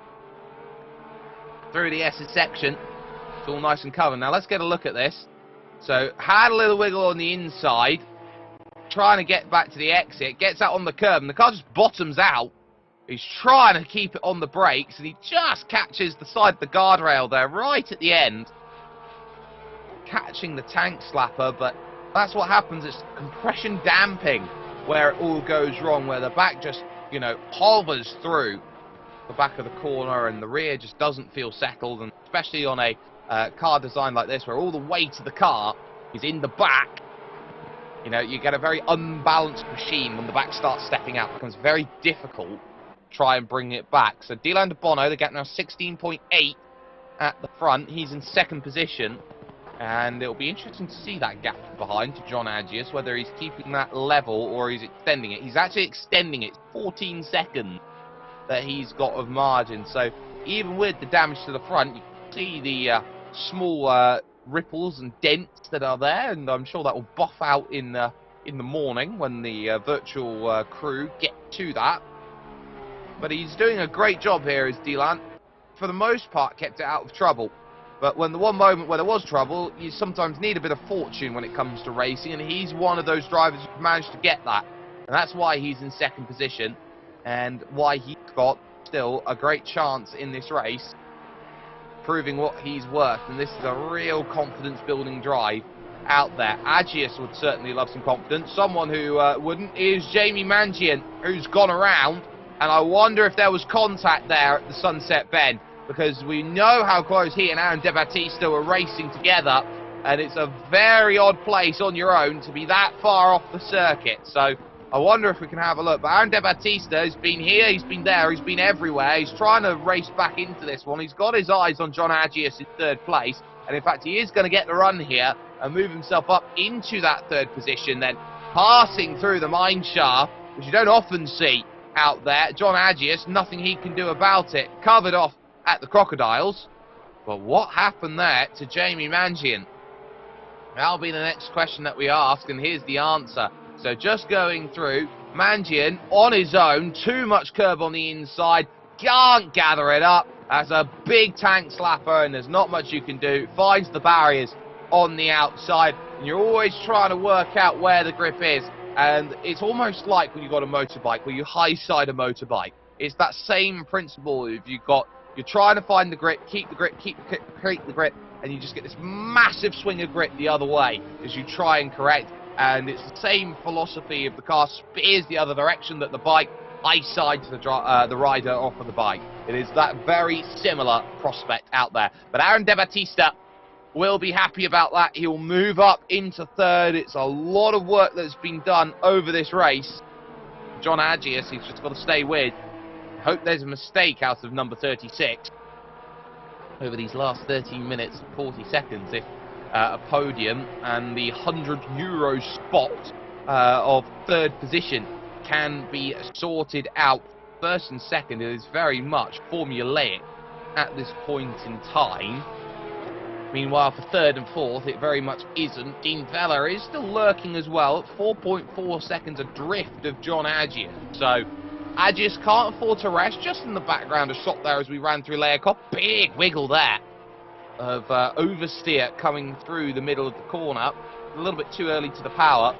through the S's section. It's all nice and covered. Now, let's get a look at this. So, had a little wiggle on the inside, trying to get back to the exit, gets out on the curb, and the car just bottoms out. He's trying to keep it on the brakes, and he just catches the side of the guardrail there, right at the end. Catching the tank slapper, but that's what happens. It's compression damping where it all goes wrong, where the back just, you know, hovers through. the back of the corner, and the rear just doesn't feel settled, and especially on a car design like this, where all the weight of the car is in the back. You know, you get a very unbalanced machine when the back starts stepping out. It becomes very difficult to try and bring it back. So Dylan de Bono, the gap now 16.8 at the front. He's in second position. And it'll be interesting to see that gap behind to John Agius, whether he's keeping that level or he's extending it. He's actually extending it. 14 seconds that he's got of margin. So even with the damage to the front, you can see the small ripples and dents that are there, and I'm sure that will buff out in the morning when the virtual crew get to that. But he's doing a great job here, is Dylan. For the most part, kept it out of trouble. But when the one moment where there was trouble, you sometimes need a bit of fortune when it comes to racing, and he's one of those drivers who's managed to get that. And that's why he's in second position, and why he's got still a great chance in this race, proving what he's worth. And this is a real confidence-building drive out there. Agius would certainly love some confidence. Someone who wouldn't is Jamie Mangian, who's gone around, and I wonder if there was contact there at the Sunset Bend, because we know how close he and Aaron De Battista were racing together, and it's a very odd place on your own to be that far off the circuit. So I wonder if we can have a look. But Aaron De Battista has been here, he's been there, he's been everywhere. He's trying to race back into this one. He's got his eyes on John Agius in third place, and in fact he is going to get the run here and move himself up into that third position, then passing through the mine shaft, which you don't often see out there. John Agius, nothing he can do about it, covered off at the Crocodiles. But what happened there to Jamie Mangian? That'll be the next question that we ask, and here's the answer. So just going through, Mangian on his own, too much curb on the inside, can't gather it up. That's a big tank slapper, and there's not much you can do. Finds the barriers on the outside, and you're always trying to work out where the grip is. And it's almost like when you've got a motorbike, where you high side a motorbike. It's that same principle. If you're trying to find the grip, keep the grip, keep the grip, and you just get this massive swing of grip the other way as you try and correct. And it's the same philosophy of the car spears the other direction that the bike high sides the rider off of the bike. It is that very similar prospect out there. But Aaron De Battista will be happy about that. He'll move up into third. It's a lot of work that's been done over this race. John Agius, he's just got to stay with. Hope there's a mistake out of number 36 over these last 13 minutes and 40 seconds. If a podium and the €100 spot of third position can be sorted out. First and second, it is very much formulaic at this point in time. Meanwhile, for third and fourth, it very much isn't. Dean Vella is still lurking as well at 4.4 seconds adrift of John Agius. So Agius can't afford to rest. Just in the background, a shot there as we ran through Leakop. Big wiggle there of oversteer coming through the middle of the corner. A little bit too early to the power.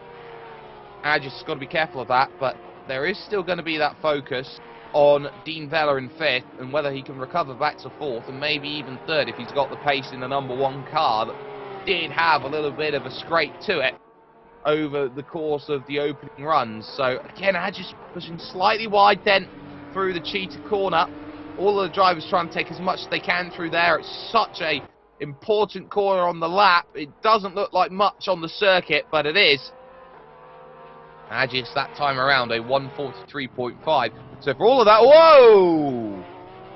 Agius has got to be careful of that, but there is still going to be that focus on Dean Vella in fifth, and whether he can recover back to fourth and maybe even third if he's got the pace in the number one car that did have a little bit of a scrape to it over the course of the opening runs. So again, Agius pushing slightly wide then through the cheetah corner. All of the drivers trying to take as much as they can through there. It's such a important corner on the lap. It doesn't look like much on the circuit, but it is. Agius that time around a 1:43.5. So for all of that, whoa!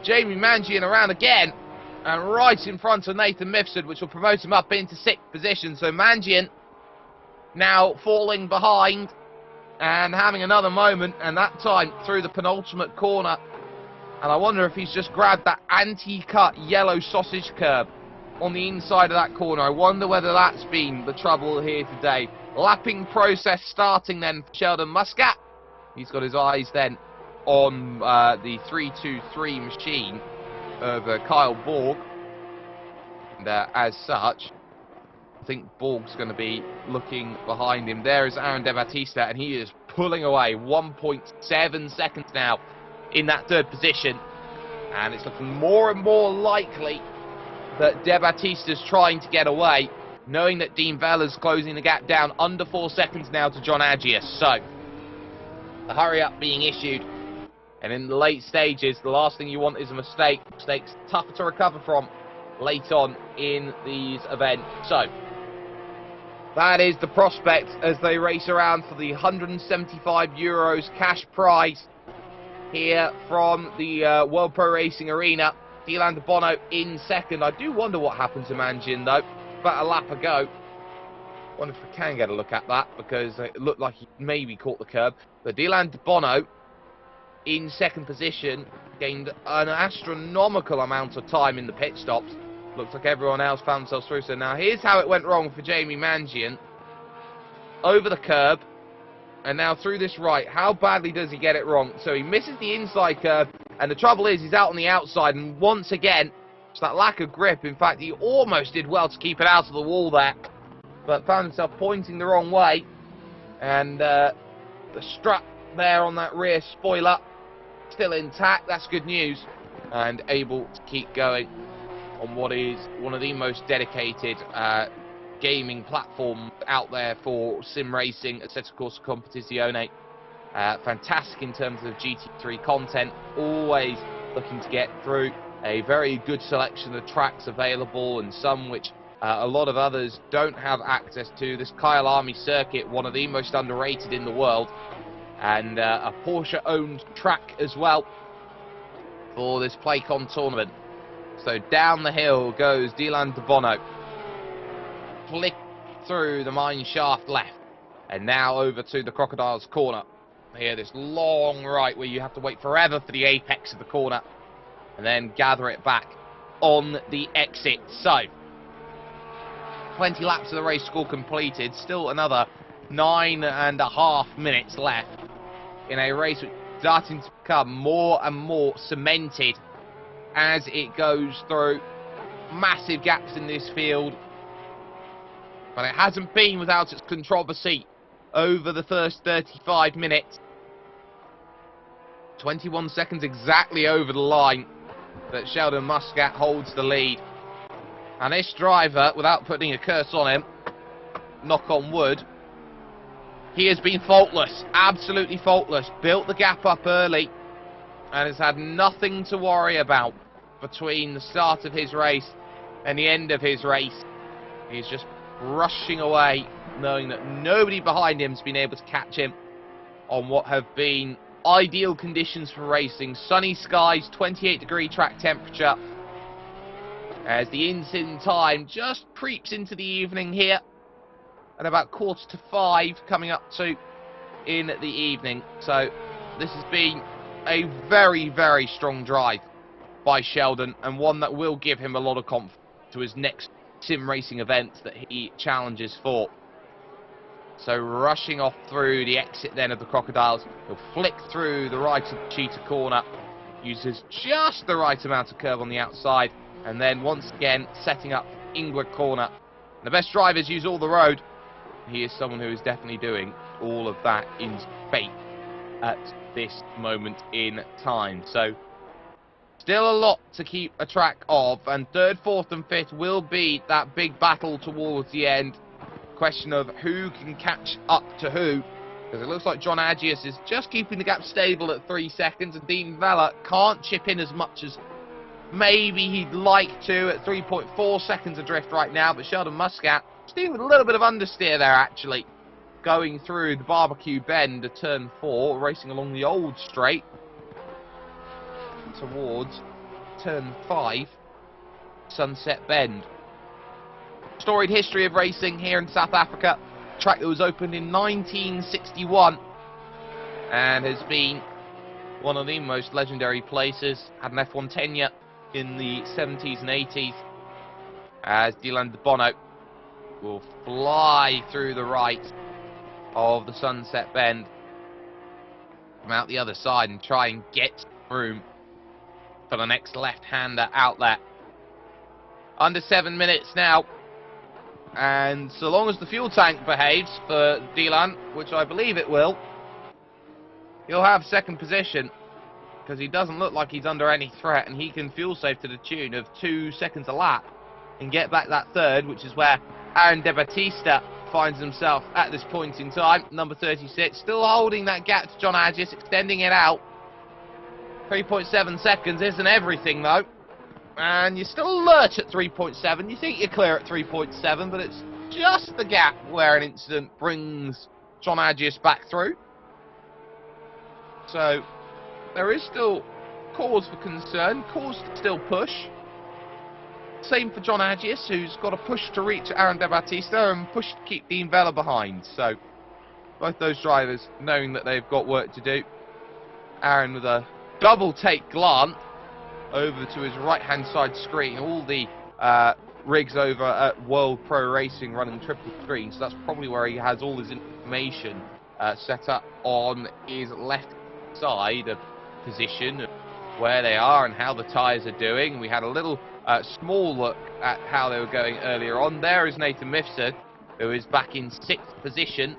Jamie Mangian around again, and right in front of Nathan Mifsud, which will promote him up into sixth position. So Mangian now falling behind and having another moment, and that time through the penultimate corner. And I wonder if he's just grabbed that anti-cut yellow sausage curb on the inside of that corner. I wonder whether that's been the trouble here today. Lapping process starting then for Sheldon Muscat. He's got his eyes then on the 323 machine of Kyle Borg. And as such, I think Borg's going to be looking behind him. There is Aaron De Battista, and he is pulling away 1.7 seconds now in that third position. And it's looking more and more likely that De Battista's trying to get away, knowing that Dean Vella's closing the gap down under 4 seconds now to John Agius. So, the hurry up being issued And in the late stages, the last thing you want is a mistake. Mistakes tougher to recover from late on in these events. So, that is the prospect as they race around for the €175 cash prize here from the World Pro Racing Arena. Dylan de Bono in second. I do wonder what happened to Manjin, though. About a lap ago. Wonder if we can get a look at that, because it looked like he maybe caught the curb. But Dylan de Bono in second position, gained an astronomical amount of time in the pit stops. Looks like everyone else found themselves through. So now here's how it went wrong for Jamie Mangian. Over the curb, and now through this right. How badly does he get it wrong? So he misses the inside curb, and the trouble is he's out on the outside, and once again, it's that lack of grip. In fact, he almost did well to keep it out of the wall there, but found himself pointing the wrong way, and the strap there on that rear spoiler still intact. That's good news, and able to keep going on what is one of the most dedicated gaming platforms out there for sim racing, Assetto Corsa Competizione. Fantastic in terms of GT3 content, always looking to get through a very good selection of tracks available, and some which a lot of others don't have access to. This Kyle Army circuit, one of the most underrated in the world, and a Porsche-owned track as well for this Playcon tournament. So down the hill goes Dylan de Bono, flick through the mine shaft left, and now over to the Crocodile's corner. Here, this long right where you have to wait forever for the apex of the corner, and then gather it back on the exit. So 20 laps of the race score completed, still another 9.5 minutes left in a race which is starting to become more and more cemented as it goes through. Massive gaps in this field, but it hasn't been without its controversy over the first 35 minutes. 21 seconds exactly over the line, but Sheldon Muscat holds the lead. And this driver, without putting a curse on him, knock on wood, he has been faultless, absolutely faultless. Built the gap up early and has had nothing to worry about between the start of his race and the end of his race. He's just rushing away, knowing that nobody behind him has been able to catch him on what have been ideal conditions for racing. Sunny skies, 28-degree track temperature, as the in-sim time just creeps into the evening here, and about 4:45 coming up to in the evening. So this has been a very, very strong drive by Sheldon, and one that will give him a lot of confidence to his next sim racing events that he challenges for. So rushing off through the exit then of the Crocodiles, he'll flick through the right of the Cheetah corner, uses just the right amount of curve on the outside, and then once again setting up Inglewood corner. The best drivers use all the road. He is someone who is definitely doing all of that in spate at this moment in time. So still a lot to keep a track of, and third, fourth and fifth will be that big battle towards the end. Question of who can catch up to who, because it looks like John Agius is just keeping the gap stable at 3 seconds, and Dean Vella can't chip in as much as maybe he'd like to at 3.4 seconds adrift right now. But Sheldon Muscat still with a little bit of understeer there, actually, going through the barbecue bend to turn 4, racing along the old straight towards turn 5, Sunset Bend. Storied history of racing here in South Africa. Track that was opened in 1961 and has been one of the most legendary places. Had an F1 tenure in the 70s and 80s, as Dylan de Bono will fly through the right of the Sunset Bend, come out the other side and try and get room for the next left-hander outlet. Under 7 minutes now, and so long as the fuel tank behaves for Dylan, which I believe it will, he'll have second position, because he doesn't look like he's under any threat, and he can fuel save to the tune of 2 seconds a lap and get back that third, which is where Aaron De Battista finds himself at this point in time. Number 36, still holding that gap to John Agius, extending it out. 3.7 seconds isn't everything, though. And you're still alert at 3.7. You think you're clear at 3.7, but it's just the gap where an incident brings John Agius back through. So there is still cause for concern, cause to still push. Same for John Agius, who's got a push to reach Aaron De Battista and push to keep Dean Vella behind. So both those drivers knowing that they've got work to do. Aaron with a double take glance over to his right hand side screen. All the rigs over at World Pro Racing running triple screen, so that's probably where he has all his information set up on his left side of position, where they are and how the tyres are doing. We had a little small look at how they were going earlier on. There is Nathan Mifsud, who is back in 6th position.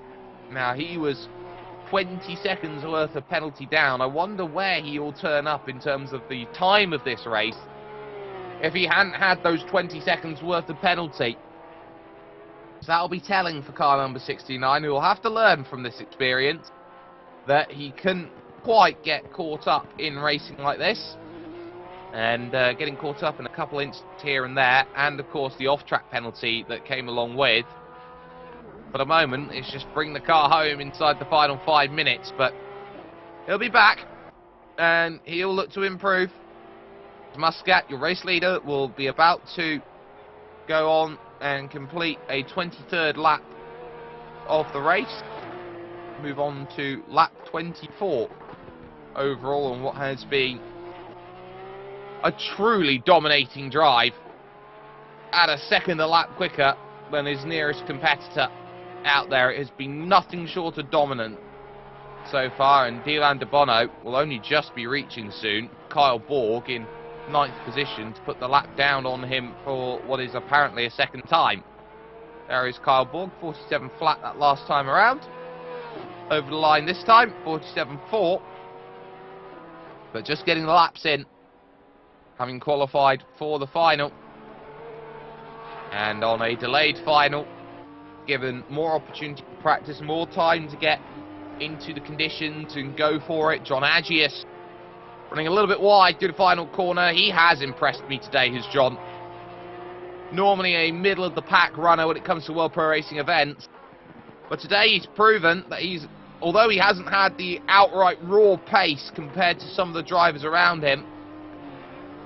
Now, he was 20 seconds worth of penalty down. I wonder where he will turn up in terms of the time of this race if he hadn't had those 20 seconds worth of penalty. So that'll be telling for car number 69, who will have to learn from this experience that he couldn't quite get caught up in racing like this. And getting caught up in a couple incidents here and there, and of course the off-track penalty that came along with. For the moment, it's just bring the car home inside the final 5 minutes, but he'll be back, and he'll look to improve. Muscat, your race leader, will be about to go on and complete a 23rd lap of the race. Move on to lap 24 overall on what has been a truly dominating drive at a second a lap quicker than his nearest competitor out there. It has been nothing short of dominant so far, and Dylan De Bono will only just be reaching soon. Kyle Borg in 9th position to put the lap down on him for what is apparently a second time. There is Kyle Borg, 47 flat that last time around. Over the line this time, 47.4. But just getting the laps in, having qualified for the final. And on a delayed final, given more opportunity to practice, more time to get into the conditions and go for it. John Agius running a little bit wide through the final corner. He has impressed me today, who's John. Normally a middle of the pack runner when it comes to World Pro Racing events. But today he's proven that although he hasn't had the outright raw pace compared to some of the drivers around him,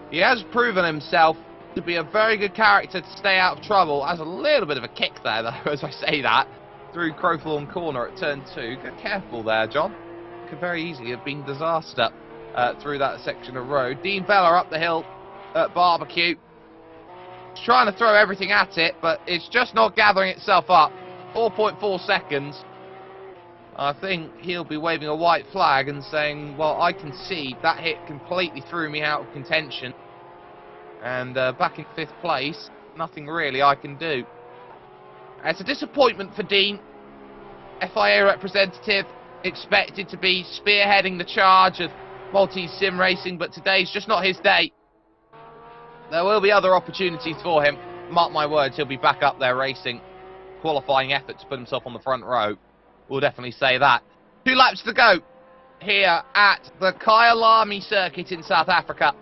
he has proven himself to be a very good character to stay out of trouble. Has a little bit of a kick there, though, as I say that, through Crowthorne Corner at turn 2. Get careful there, John. Could very easily have been disaster through that section of road. Dean Vella up the hill at Barbecue. He's trying to throw everything at it, but it's just not gathering itself up. 4.4 seconds. I think he'll be waving a white flag and saying, well, I concede that hit completely threw me out of contention. And back in 5th place, nothing really I can do. It's a disappointment for Dean. FIA representative expected to be spearheading the charge of Maltese sim racing, but today's just not his day. There will be other opportunities for him. Mark my words, he'll be back up there racing. Qualifying effort to put himself on the front row. We'll definitely say that. 2 laps to go here at the Kyalami circuit in South Africa.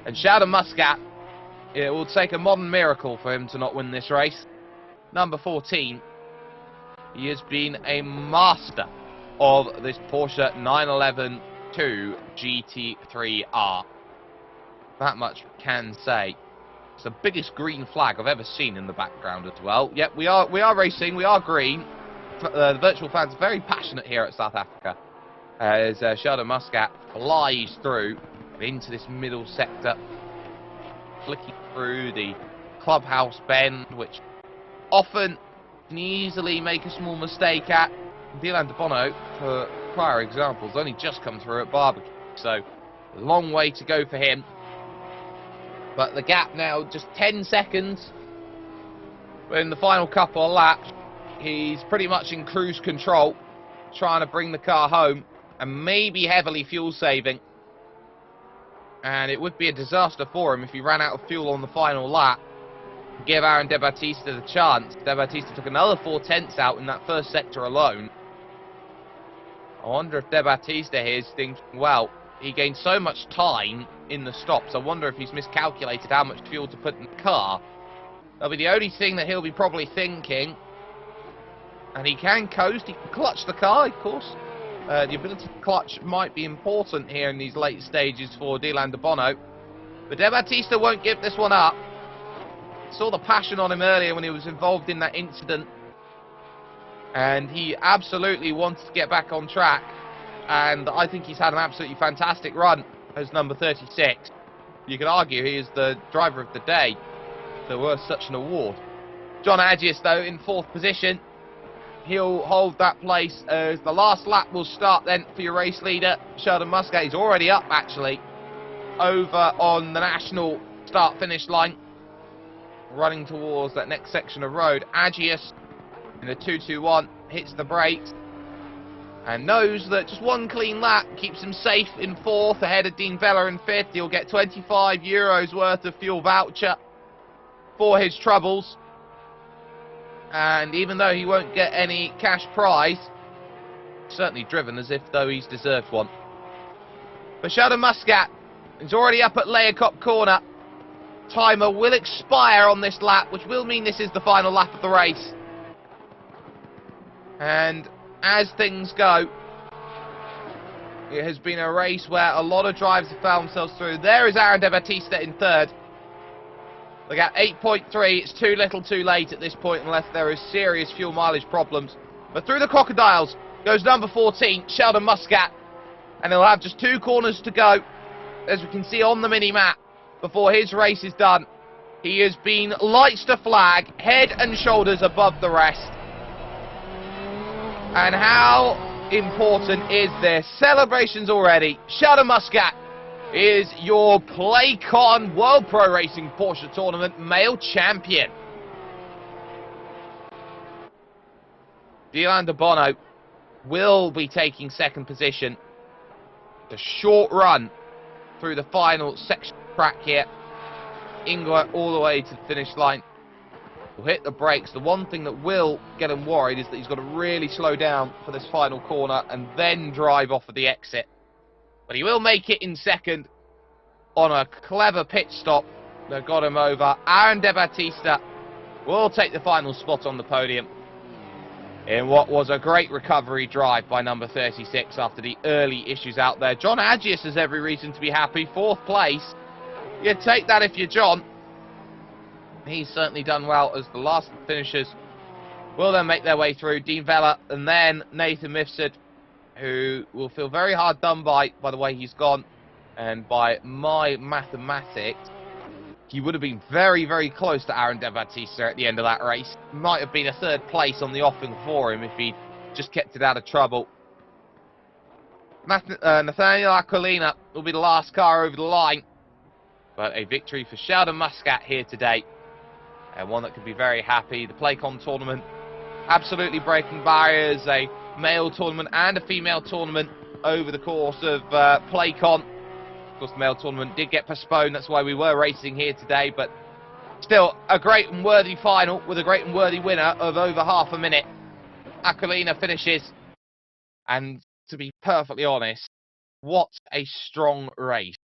And Sheldon Muscat, it will take a modern miracle for him to not win this race. Number 14. He has been a master of this Porsche 911 2 GT3R. That much can say. It's the biggest green flag I've ever seen in the background as well. Yep, we are racing, we are green. The virtual fans are very passionate here at South Africa. As Sheldon Muscat flies through into this middle sector, flicking through the clubhouse bend, which often can easily make a small mistake at. Dylan De Bono, for prior examples, only just come through at Barbecue, so a long way to go for him. But the gap now just 10 seconds. In the final couple of laps, he's pretty much in cruise control, trying to bring the car home and maybe heavily fuel saving. And it would be a disaster for him if he ran out of fuel on the final lap. Give Aaron De Battista the chance. De Battista took another 4/10 out in that first sector alone. I wonder if De Battista here is thinking, well, he gained so much time in the stops. I wonder if he's miscalculated how much fuel to put in the car. That'll be the only thing that he'll be probably thinking. And he can coast, he can clutch the car, of course. The ability to clutch might be important here in these late stages for Dylan de Bono. But De Battista won't give this one up. Saw the passion on him earlier when he was involved in that incident. And he absolutely wanted to get back on track. And I think he's had an absolutely fantastic run as number 36. You could argue he is the driver of the day if there were such an award. John Agius, though, in 4th position. He'll hold that place as the last lap will start then for your race leader, Sheldon Muscat. He's already up, actually, over on the national start-finish line, running towards that next section of road. Agius, in the 2-2-1, hits the brakes and knows that just one clean lap keeps him safe in 4th, ahead of Dean Vella in 5th. He'll get €25 worth of fuel voucher for his troubles. And even though he won't get any cash prize, certainly driven as if though he's deserved one. But Sheldon Muscat is already up at Leacop Corner. Timer will expire on this lap, which will mean this is the final lap of the race. And as things go, it has been a race where a lot of drivers have found themselves through. There is Aaron De Battista in 3rd. Look at 8.3, it's too little too late at this point unless there is serious fuel mileage problems. But through the crocodiles goes number 14, Sheldon Muscat. And he'll have just 2 corners to go, as we can see on the mini-map, before his race is done. He has been lights to flag, head and shoulders above the rest. And how important is this? Celebrations already. Sheldon Muscat is your Playcon World Pro Racing Porsche Tournament male champion. Dylan de Bono will be taking 2nd position. The short run through the final section track here. Ingwer all the way to the finish line. Will hit the brakes. The one thing that will get him worried is that he's got to really slow down for this final corner and then drive off of the exit. But he will make it in 2nd on a clever pit stop that got him over. Aaron De Battista will take the final spot on the podium in what was a great recovery drive by number 36 after the early issues out there. John Agius has every reason to be happy. 4th place. You take that if you're John. He's certainly done well as the last finishers will then make their way through. Dean Vella and then Nathan Mifsud, who will feel very hard done by the way he's gone. And by my mathematics, he would have been very, very close to Aaron De Battista at the end of that race. Might have been a 3rd place on the offing for him if he'd just kept it out of trouble. Nathaniel Aquilina will be the last car over the line. But a victory for Sheldon Muscat here today. And one that could be very happy. The Playcon tournament absolutely breaking barriers. A male tournament and a female tournament over the course of Playcon. Of course, the male tournament did get postponed. That's why we were racing here today. But still, a great and worthy final with a great and worthy winner of over half a minute. Aquilina finishes. And to be perfectly honest, what a strong race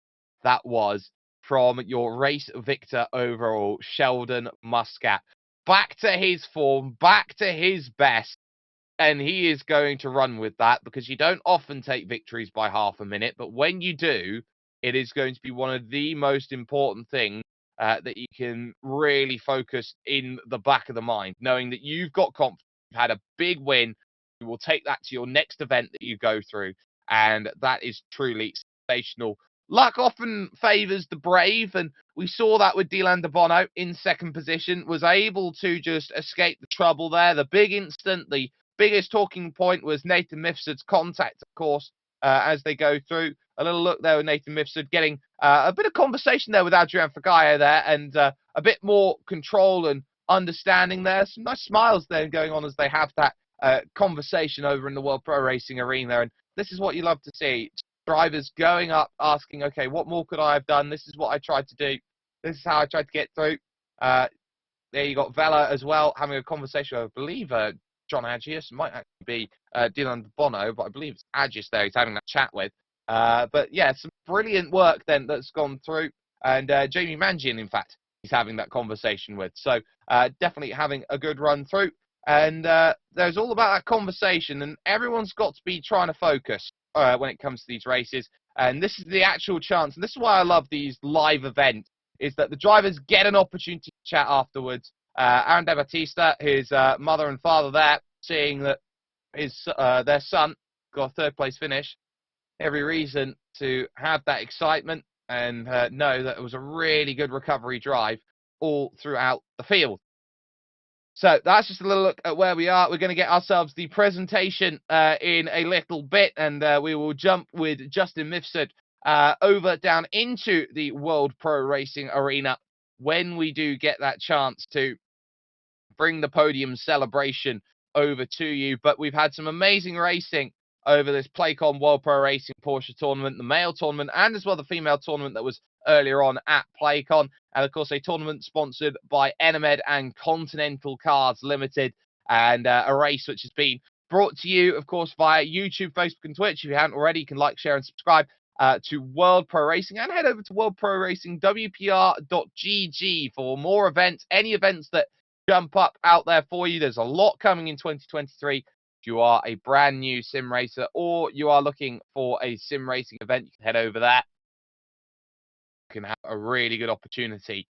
that was from your race victor overall, Sheldon Muscat. Back to his form, back to his best. And he is going to run with that because you don't often take victories by half a minute. But when you do, it is going to be one of the most important things that you can really focus in the back of the mind, knowing that you've got confidence, you've had a big win, you will take that to your next event that you go through, and that is truly sensational. Luck often favours the brave, and we saw that with Dylan de Bono in 2nd position, was able to just escape the trouble there. The big instant, the biggest talking point was Nathan Mifsud's contact, of course, as they go through. A little look there with Nathan Mifsud getting a bit of conversation there with Adrian Fagaio there, and a bit more control and understanding there. Some nice smiles there going on as they have that conversation over in the World Pro Racing arena, and this is what you love to see. Drivers going up, asking, okay, what more could I have done? This is what I tried to do. This is how I tried to get through. There you got Vella as well, having a conversation with, I believe, John Agius. Might actually be Dylan de Bono, but I believe it's Agius there he's having that chat with. But yeah, some brilliant work then that's gone through. And Jamie Mangian, in fact, he's having that conversation with. So definitely having a good run through. And there's all about that conversation, and everyone's got to be trying to focus when it comes to these races. And this is the actual chance, and this is why I love these live events, is that the drivers get an opportunity to chat afterwards. Aaron De Battista, his mother and father there, seeing that their son got a third-place finish. Every reason to have that excitement and know that it was a really good recovery drive all throughout the field. So that's just a little look at where we are. We're going to get ourselves the presentation in a little bit, and we will jump with Justin Mifsud over down into the World Pro Racing Arena when we do get that chance to bring the podium celebration over to you. But we've had some amazing racing over this Playcon World Pro Racing Porsche Tournament, the male tournament, and as well the female tournament that was earlier on at Playcon. And of course, a tournament sponsored by Enemed and Continental Cars Limited, and a race which has been brought to you, of course, via YouTube, Facebook, and Twitch. If you haven't already, you can like, share, and subscribe to World Pro Racing, and head over to World Pro Racing WPR.gg for more events, any events that jump up out there for you. There's a lot coming in 2023. If you are a brand new sim racer or you are looking for a sim racing event, you can head over there. You can have a really good opportunity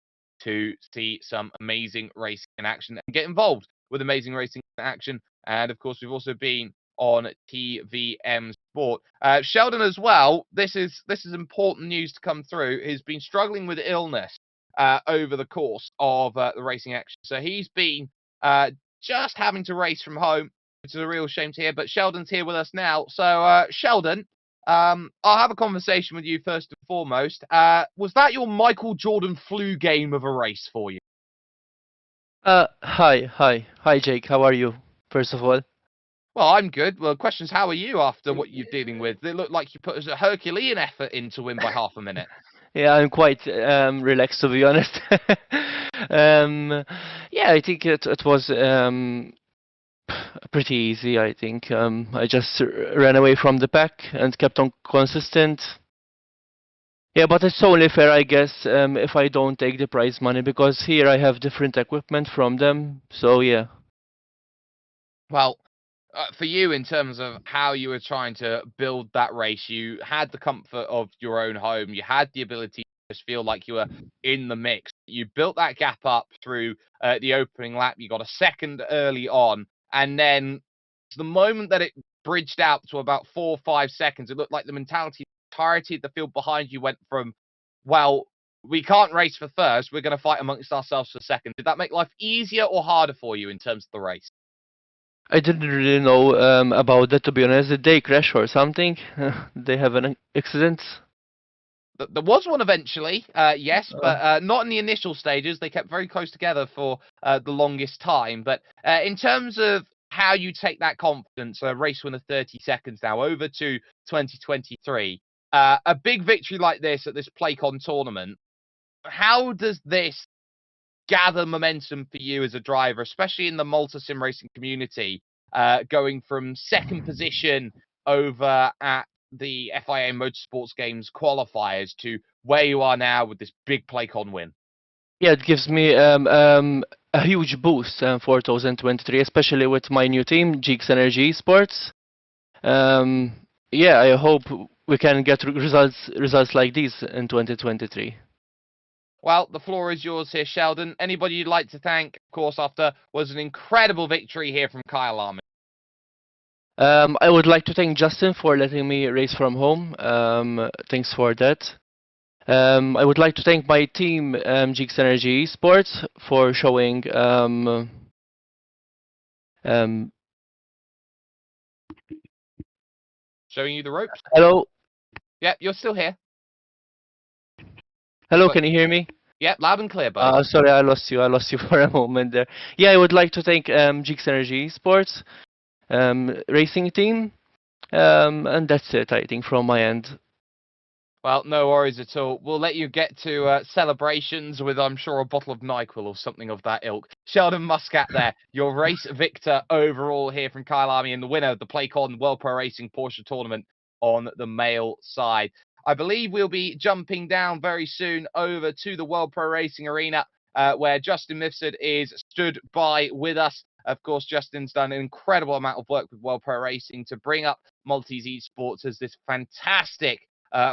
to see some amazing racing in action and get involved with amazing racing in action. And of course, we've also been on TVM Sport. Sheldon as well, this is important news to come through, has been struggling with illness over the course of the racing action. So he's been just having to race from home, which is a real shame to hear. But Sheldon's here with us now. So Sheldon, I'll have a conversation with you first and foremost. Was that your Michael Jordan flu game of a race for you? Hi, Jake. How are you? First of all. Well, I'm good. Well, the question is, how are you after what you're dealing with? It looked like you put a Herculean effort in to win by half a minute. Yeah, I'm quite relaxed to be honest. Yeah, I think it was pretty easy. I think I just ran away from the pack and kept on consistent. Yeah, but it's only fair, I guess, if I don't take the prize money, because here I have different equipment from them. So yeah. Well, for you, in terms of how you were trying to build that race, you had the comfort of your own home. You had the ability to just feel like you were in the mix. You built that gap up through the opening lap. You got a second early on. And then the moment that it bridged out to about 4 or 5 seconds, it looked like the mentality, the entirety of the field behind you went from, well, we can't race for first. We're going to fight amongst ourselves for second. Did that make life easier or harder for you in terms of the race? I didn't really know about that, to be honest. Did they crash or something? They have an accident? There was one eventually, yes, but not in the initial stages. They kept very close together for the longest time. But in terms of how you take that confidence, a race win of 30 seconds now, over to 2023, a big victory like this at this Playcon tournament, how does this gather momentum for you as a driver, especially in the Malta sim racing community, going from second position over at the FIA Motorsports Games qualifiers to where you are now with this big Playcon win? Yeah, it gives me a huge boost for 2023, especially with my new team, Geeks Energy Sports. Yeah, I hope we can get results like these in 2023. Well, the floor is yours here, Sheldon. Anybody you'd like to thank, of course, after was an incredible victory here from Kyle Armin? I would like to thank Justin for letting me race from home. Thanks for that. I would like to thank my team, Geeks Energy Sports, for showing showing you the ropes. Hello. Yep, you're still here. Hello, can you hear me? Yep, loud and clear, buddy. Sorry, I lost you. I lost you for a moment there. Yeah, I would like to thank Geeks Energy Sports racing team, and that's it, I think, from my end. Well, no worries at all. We'll let you get to celebrations with, I'm sure, a bottle of NyQuil or something of that ilk. Sheldon Muscat there, your race victor overall here from Kyle Army and the winner of the Playcon World Pro Racing Porsche Tournament. on the male side. I believe we'll be jumping down very soon over to the World Pro Racing Arena, where Justin Mifsud is stood by with us. Of course, Justin's done an incredible amount of work with World Pro Racing to bring up Maltese esports as this fantastic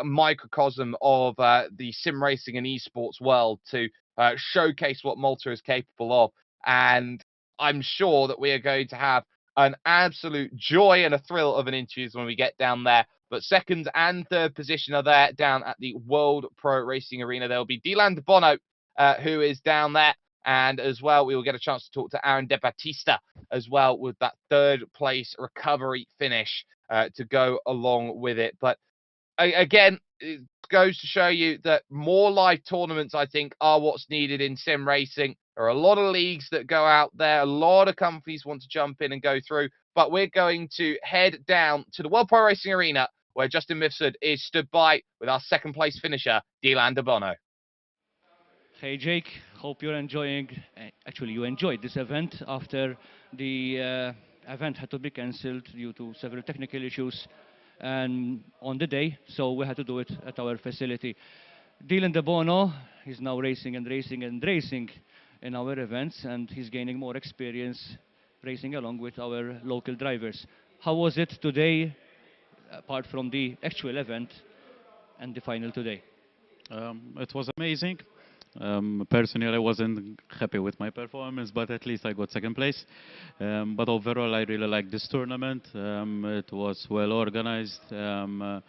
microcosm of the sim racing and esports world to showcase what Malta is capable of. And I'm sure that we are going to have an absolute joy and a thrill of an interview when we get down there. But second and third position are there down at the World Pro Racing Arena. There will be Dylan De Bono, who is down there. And as well, we will get a chance to talk to Aaron De Battista as well with that third place recovery finish to go along with it. But again, it goes to show you that more live tournaments, I think, are what's needed in sim racing. There are a lot of leagues that go out there. A lot of companies want to jump in and go through. But we're going to head down to the World Pro Racing Arena, where Justin Mifsud is stood by with our second place finisher, Dylan De Bono. Hey Jake, hope you're enjoying, actually you enjoyed this event after the event had to be cancelled due to several technical issues and on the day, so we had to do it at our facility. Dylan De Bono is now racing and racing and racing in our events, and he's gaining more experience racing along with our local drivers. How was it today, apart from the actual event and the final today? It was amazing. Personally, I wasn't happy with my performance, but at least I got second place. But overall, I really liked this tournament. It was well organized, and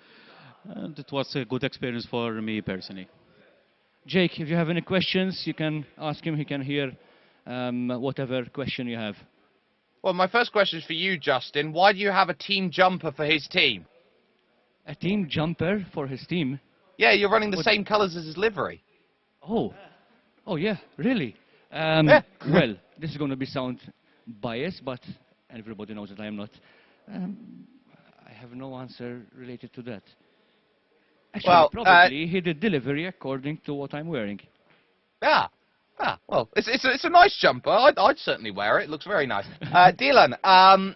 it was a good experience for me personally. Jake, if you have any questions, you can ask him. He can hear whatever question you have. Well, my first question is for you, Justin. Why do you have a team jumper for his team? A team jumper for his team? Yeah, you're running the same colours as his livery. Oh, yeah, really? Yeah. Well, this is going to be sound biased, but everybody knows that I am not. I have no answer related to that. Actually, Well, probably he did delivery according to what I'm wearing. Yeah. Well, it's a nice jumper. I'd certainly wear it. It looks very nice. Dylan,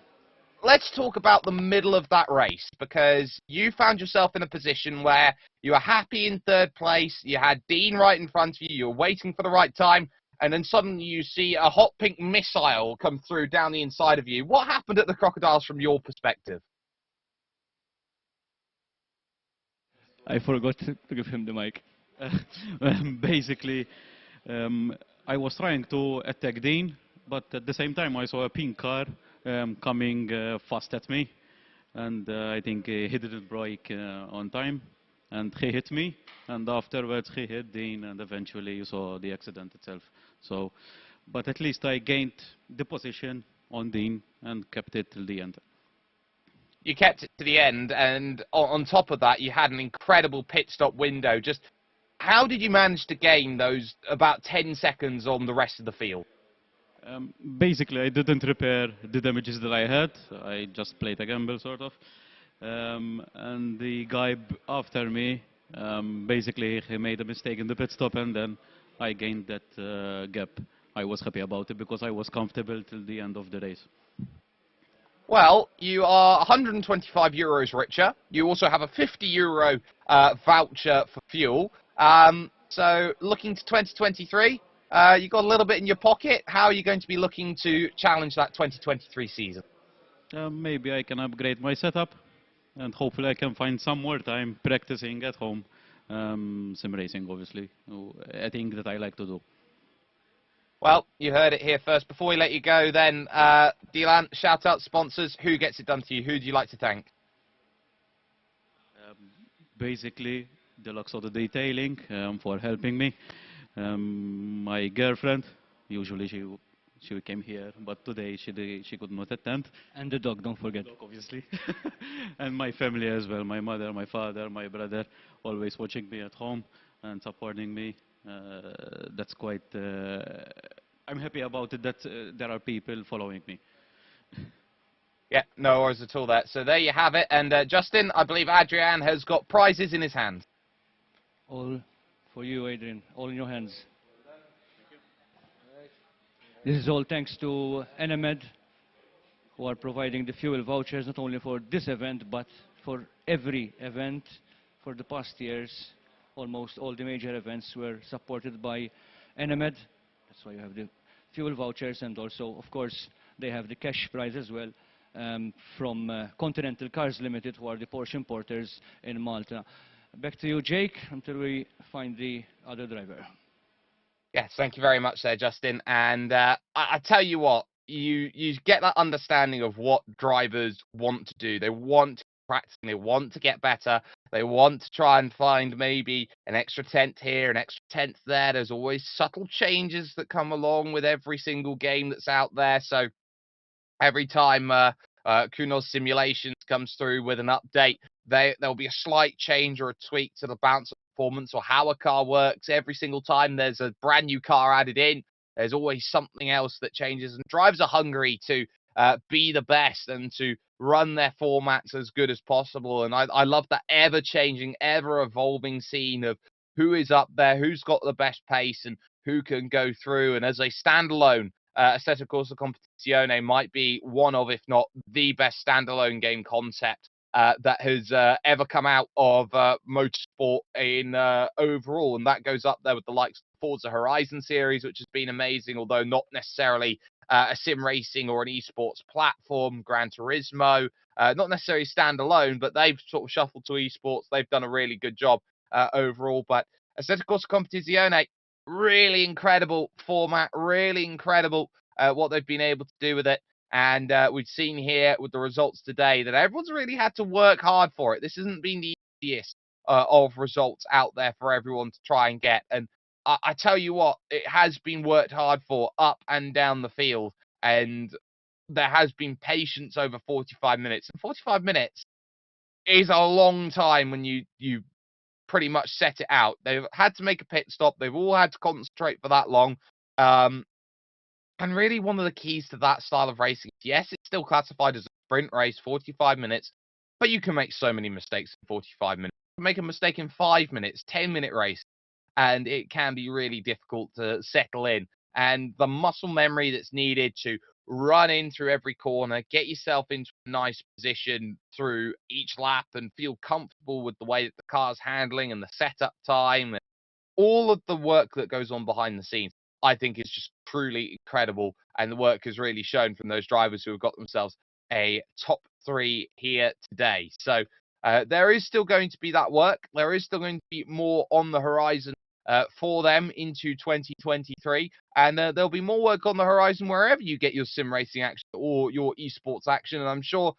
let's talk about the middle of that race, because you found yourself in a position where you were happy in third place, you had Dean right in front of you, you were waiting for the right time, and then suddenly you see a hot pink missile come through down the inside of you. What happened at the Crocodiles from your perspective? I forgot to give him the mic. Basically, I was trying to attack Dean, but at the same time I saw a pink car coming fast at me, and I think he didn't brake on time, and he hit me, and afterwards he hit Dean, and eventually you saw the accident itself. So, but at least I gained the position on Dean and kept it till the end. You kept it to the end, and on top of that, you had an incredible pit stop window. Just how did you manage to gain those about 10 seconds on the rest of the field? Basically, I didn't repair the damages that I had. I just played a gamble, sort of. And the guy after me, basically, he made a mistake in the pit stop, and then I gained that gap. I was happy about it because I was comfortable till the end of the race. Well, you are 125 euros richer. You also have a 50 euro voucher for fuel. So looking to 2023, you got a little bit in your pocket. How are you going to be looking to challenge that 2023 season? Maybe I can upgrade my setup, and hopefully I can find some more time practicing at home. Sim racing, obviously, a thing that I like to do. Well, you heard it here first. Before we let you go then, Dylan, shout out sponsors. Who gets it done to you? Who do you like to thank? Basically, Deluxe Auto Detailing for helping me. My girlfriend, usually she came here, but today she could not attend. And the dog, don't forget. Dog, obviously. And my family as well, my mother, my father, my brother, always watching me at home and supporting me. That's quite... I'm happy about it that there are people following me. Yeah, no worries at all there. So there you have it. And Justin, I believe Adrian has got prizes in his hand. All for you, Adrian. All in your hands. This is all thanks to Enemed, who are providing the fuel vouchers not only for this event, but for every event for the past years. Almost all the major events were supported by Enemed. That's why you have the fuel vouchers, and also, of course, they have the cash prize as well from Continental Cars Limited, who are the Porsche importers in Malta. Back to you, Jake, until we find the other driver. Yes, thank you very much there, Justin. And I tell you what, you get that understanding of what drivers want to do. They want to practice, they want to get better. They want to try and find maybe an extra tenth here, an extra tenth there. There's always subtle changes that come along with every single game that's out there. So every time Kuno's Simulations comes through with an update, there'll be a slight change or a tweak to the bounce of performance or how a car works. Every single time there's a brand new car added in, there's always something else that changes. And drivers are hungry to be the best and to run their formats as good as possible. And I love that ever-changing, ever-evolving scene of who is up there, who's got the best pace, and who can go through. And as a standalone, Assetto Corsa Competizione might be one of, if not the best standalone game concept that has ever come out of motorsport in overall. And that goes up there with the likes of the Forza Horizon series, which has been amazing, although not necessarily a sim racing or an esports platform. Gran Turismo, not necessarily standalone, but they've sort of shuffled to esports. They've done a really good job overall. But Assetto Corsa Competizione, really incredible format, really incredible what they've been able to do with it. And we've seen here with the results today that everyone's really had to work hard for it. This hasn't been the easiest of results out there for everyone to try and get. And I tell you what, it has been worked hard for up and down the field. And there has been patience over 45 minutes. And 45 minutes is a long time when you pretty much set it out. They've had to make a pit stop. They've all had to concentrate for that long. And really one of the keys to that style of racing, yes, it's still classified as a sprint race, 45 minutes, but you can make so many mistakes in 45 minutes. You can make a mistake in 5 minutes, 10-minute race, and it can be really difficult to settle in. And the muscle memory that's needed to run in through every corner, get yourself into a nice position through each lap and feel comfortable with the way that the car's handling and the setup time, and all of the work that goes on behind the scenes, I think is just truly incredible. And the work is really shown from those drivers who have got themselves a top 3 here today. So there is still going to be that work. There is still going to be more on the horizon for them into 2023. And there'll be more work on the horizon wherever you get your sim racing action or your esports action. And I'm sure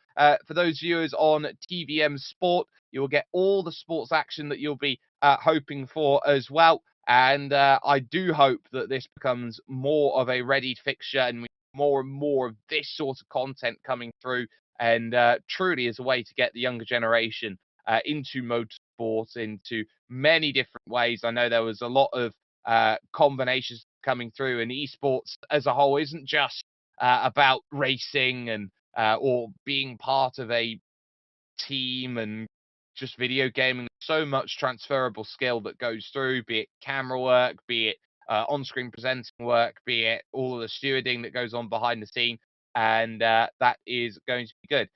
for those viewers on TVM Sport, you'll get all the sports action that you'll be hoping for as well. And I do hope that this becomes more of a ready fixture and we more and more of this sort of content coming through, and truly is a way to get the younger generation into motorsport into many different ways. I know there was a lot of combinations coming through, and esports as a whole isn't just about racing and or being part of a team and just video gaming. So much transferable skill that goes through, be it camera work, be it on-screen presenting work, be it all of the stewarding that goes on behind the scene, and that is going to be good.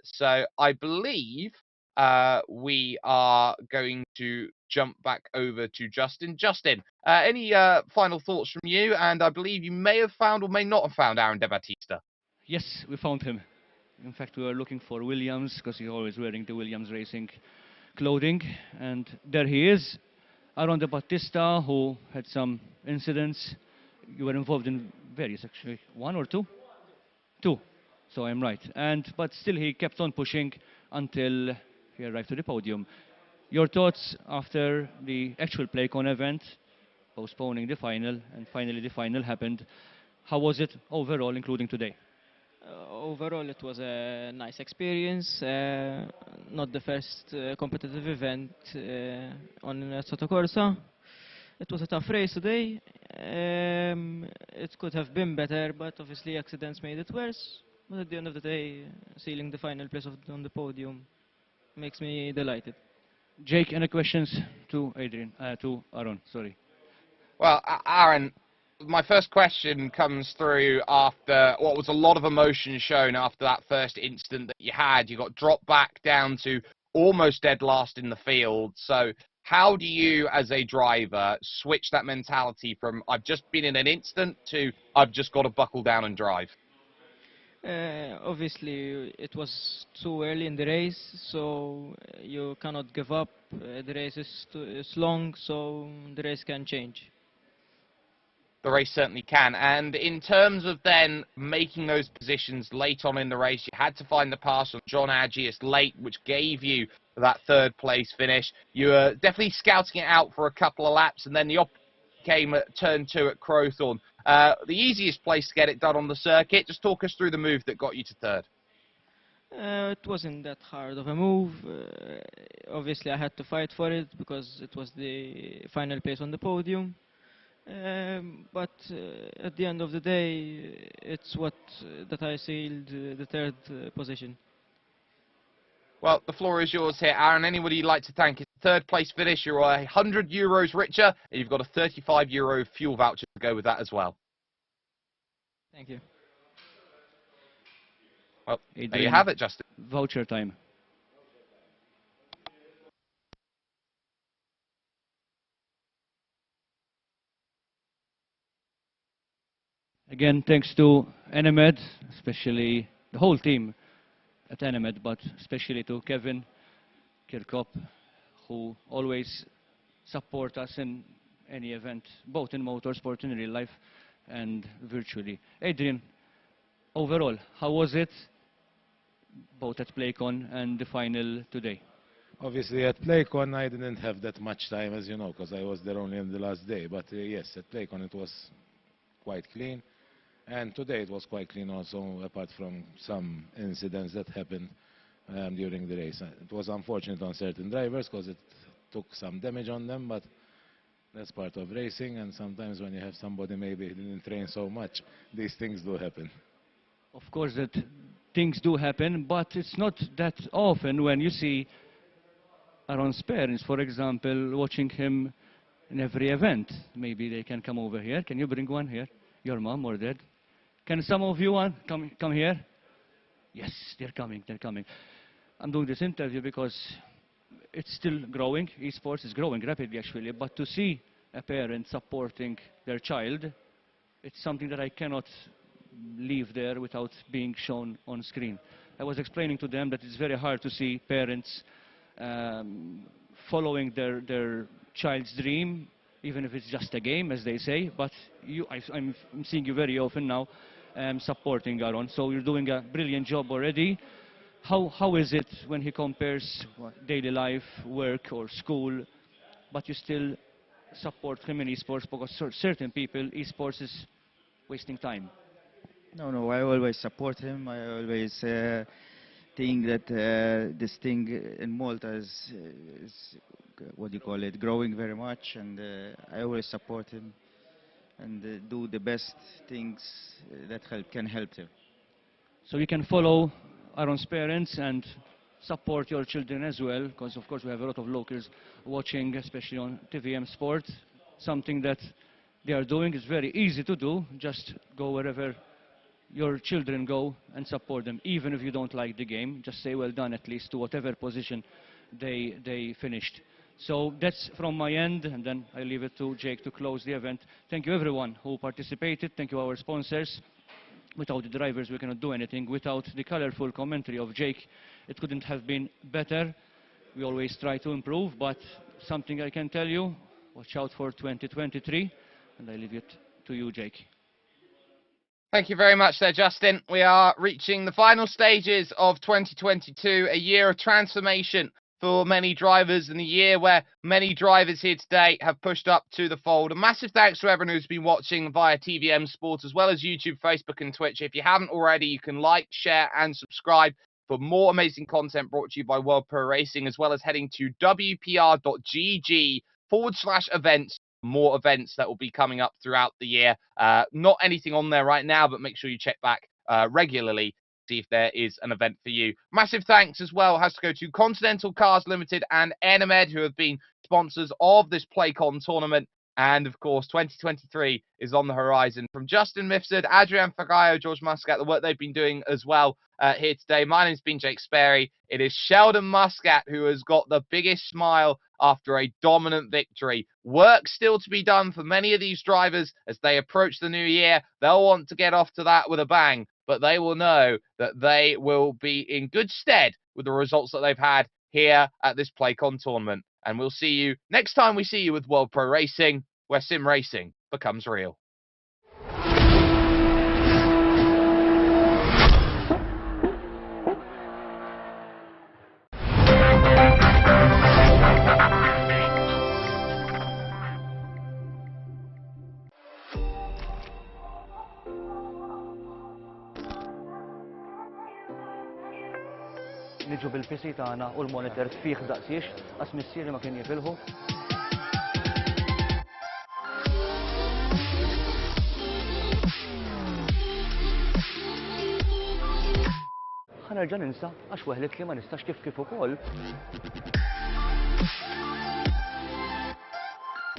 So I believe we are going to jump back over to Justin. Justin, any final thoughts from you? And I believe you may have found or may not have found Aaron De Battista. Yes, we found him. In fact, we were looking for Williams because he's always wearing the Williams Racing clothing. And there he is, Aaron De Battista, who had some incidents. You were involved in various, actually. 1 or 2? 2. So I'm right. But still, he kept on pushing until he arrived to the podium. Your thoughts after the actual Playcon event, postponing the final, and finally the final happened. How was it overall, including today? Overall, it was a nice experience. Not the first competitive event on Assetto Corsa. It was a tough race today. It could have been better, but obviously accidents made it worse. But at the end of the day, sealing the final place on the podium makes me delighted. Jake, any questions to Aaron? Sorry. Well, Aaron, my first question comes through after what was a lot of emotion shown after that first incident that you had. You got dropped back down to almost dead last in the field. So how do you, as a driver, switch that mentality from I've just been in an incident to I've just got to buckle down and drive? Obviously, it was too early in the race, so you cannot give up. The race is long, so the race can change. The race certainly can. And in terms of then making those positions late on in the race, you had to find the pass on John Agius late, which gave you that third place finish. You were definitely scouting it out for a couple of laps, and then the came at turn 2 at Crowthorne. The easiest place to get it done on the circuit. Just talk us through the move that got you to third. It wasn't that hard of a move. Obviously, I had to fight for it because it was the final place on the podium. But at the end of the day, it's that I sealed the third position. Well, the floor is yours here, Aaron. Anybody you'd like to thank? It's third place finish. You're €100 richer, and you've got a €35 fuel voucher to go with that as well. Thank you. Well, there you have it, Justin. Voucher time. Again, thanks to Enemed, especially the whole team at Enemed, but especially to Kevin Kirkop, who always support us in any event, both in motorsport, in real life, and virtually. Adrian, overall, how was it, both at Playcon and the final today? Obviously, at Playcon, I didn't have that much time, as you know, because I was there only on the last day. But yes, at Playcon, it was quite clean. And today it was quite clean also, apart from some incidents that happened during the race. It was unfortunate on certain drivers because it took some damage on them, but that's part of racing, and sometimes when you have somebody maybe who didn't train so much, these things do happen. Of course that things do happen, but it's not that often when you see Aaron's parents, for example, watching him in every event. Maybe they can come over here. Can you bring one here? Your mom or dad? Can some of you come here? Yes, they're coming. I'm doing this interview because it's still growing. Esports is growing rapidly, actually. But to see a parent supporting their child, it's something that I cannot leave there without being shown on screen. I was explaining to them that it's very hard to see parents following their child's dream, even if it's just a game, as they say. But I'm seeing you very often now supporting Aaron. So you're doing a brilliant job already. How is it when he compares daily life, work or school, but you still support him in esports? Because certain people, esports is wasting time. No, I always support him. I always think that this thing in Malta is what do you call it, growing very much, and I always support him and do the best things that can help him. So you can follow Aaron's parents and support your children as well, because of course we have a lot of locals watching, especially on TVM Sport. Something that they are doing is very easy to do. Just go wherever your children go and support them, even if you don't like the game. Just say well done at least to whatever position they finished. So that's from my end, and then I leave it to Jake to close the event. Thank you everyone who participated. Thank you our sponsors. Without the drivers we cannot do anything. Without the colorful commentary of Jake, it couldn't have been better. We always try to improve, but something I can tell you, watch out for 2023, and I leave it to you, Jake. Thank you very much there, Justin. We are reaching the final stages of 2022, a year of transformation for many drivers, and a year where many drivers here today have pushed up to the fold. A massive thanks to everyone who's been watching via TVM Sport, as well as YouTube, Facebook and Twitch. If you haven't already, you can like, share and subscribe for more amazing content brought to you by World Pro Racing, as well as heading to wpr.gg/events. More events that will be coming up throughout the year. Not anything on there right now, but make sure you check back regularly, see if there is an event for you. Massive thanks as well has to go to Continental Cars Limited and Enemed, who have been sponsors of this Playcon tournament. And of course, 2023 is on the horizon. From Justin Mifsud, Adrian Fagayo, George Muscat, the work they've been doing as well here today. My name's been Jake Sperry. It is Sheldon Muscat who has got the biggest smile after a dominant victory. Work still to be done for many of these drivers as they approach the new year. They'll want to get off to that with a bang, but they will know that they will be in good stead with the results that they've had here at this Playcon tournament. And we'll see you next time we see you with World Pro Racing, where sim racing becomes real. Niġu bil-PC tagħna u l-monitor fih daqsiex, għas missieri ma kien jifilħu. Ħanerġa' ninsa għax weħlet li ma nistax kif ukoll.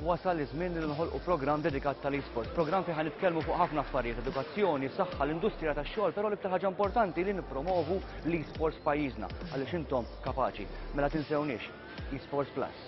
Wasal iż-żmien li nħolqu programm dedikat tal-esports, programm fejn nitkellmu fuq ħafna affarijiet, edukazzjoni, saħħa, l-industrija tax-xogħol, però l-iktar ħaġa importanti li nippromovu l-esports pajjiżna għaliex intom kapaċi. Mela tinsewniex, esports plus.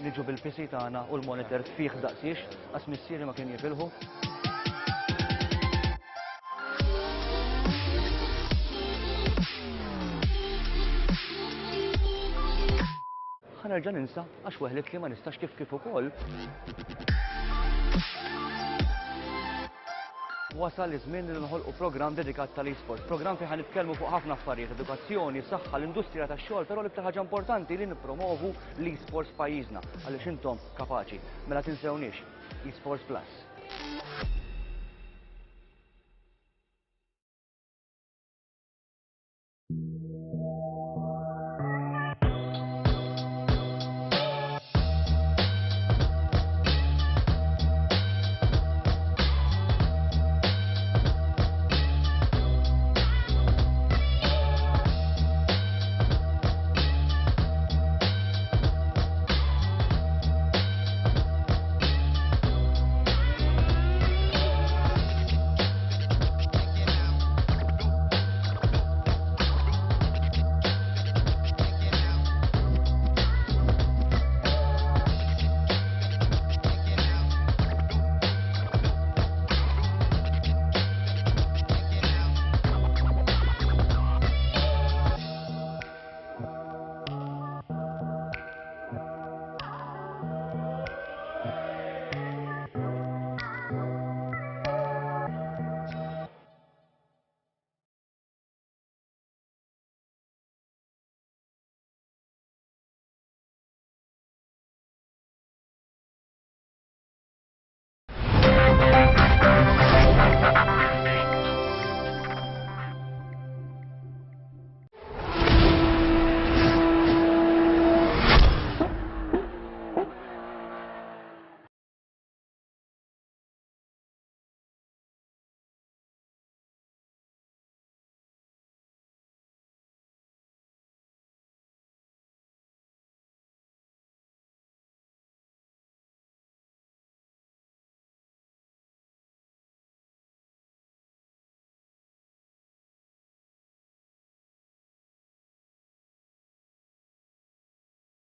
niġu bil-PC tagħna u l-monitor fih daqsiex għas missieri ma kien jifilħu. Ħanerġa' ninsa għax weħlet li ma nistax kif ukoll. Wasal iż-żmien li nħolqu programm dedikat tal-esports, programm fejn nitkellmu fuq ħafna affarijiet, edukazzjoni, saħħa, l-industrija tax-xogħol, però l-iktar ħaġa importanti li nippromovu l-esports pajjiżna għaliex intom kapaċi. Mela tinsewniex, eSports Plus.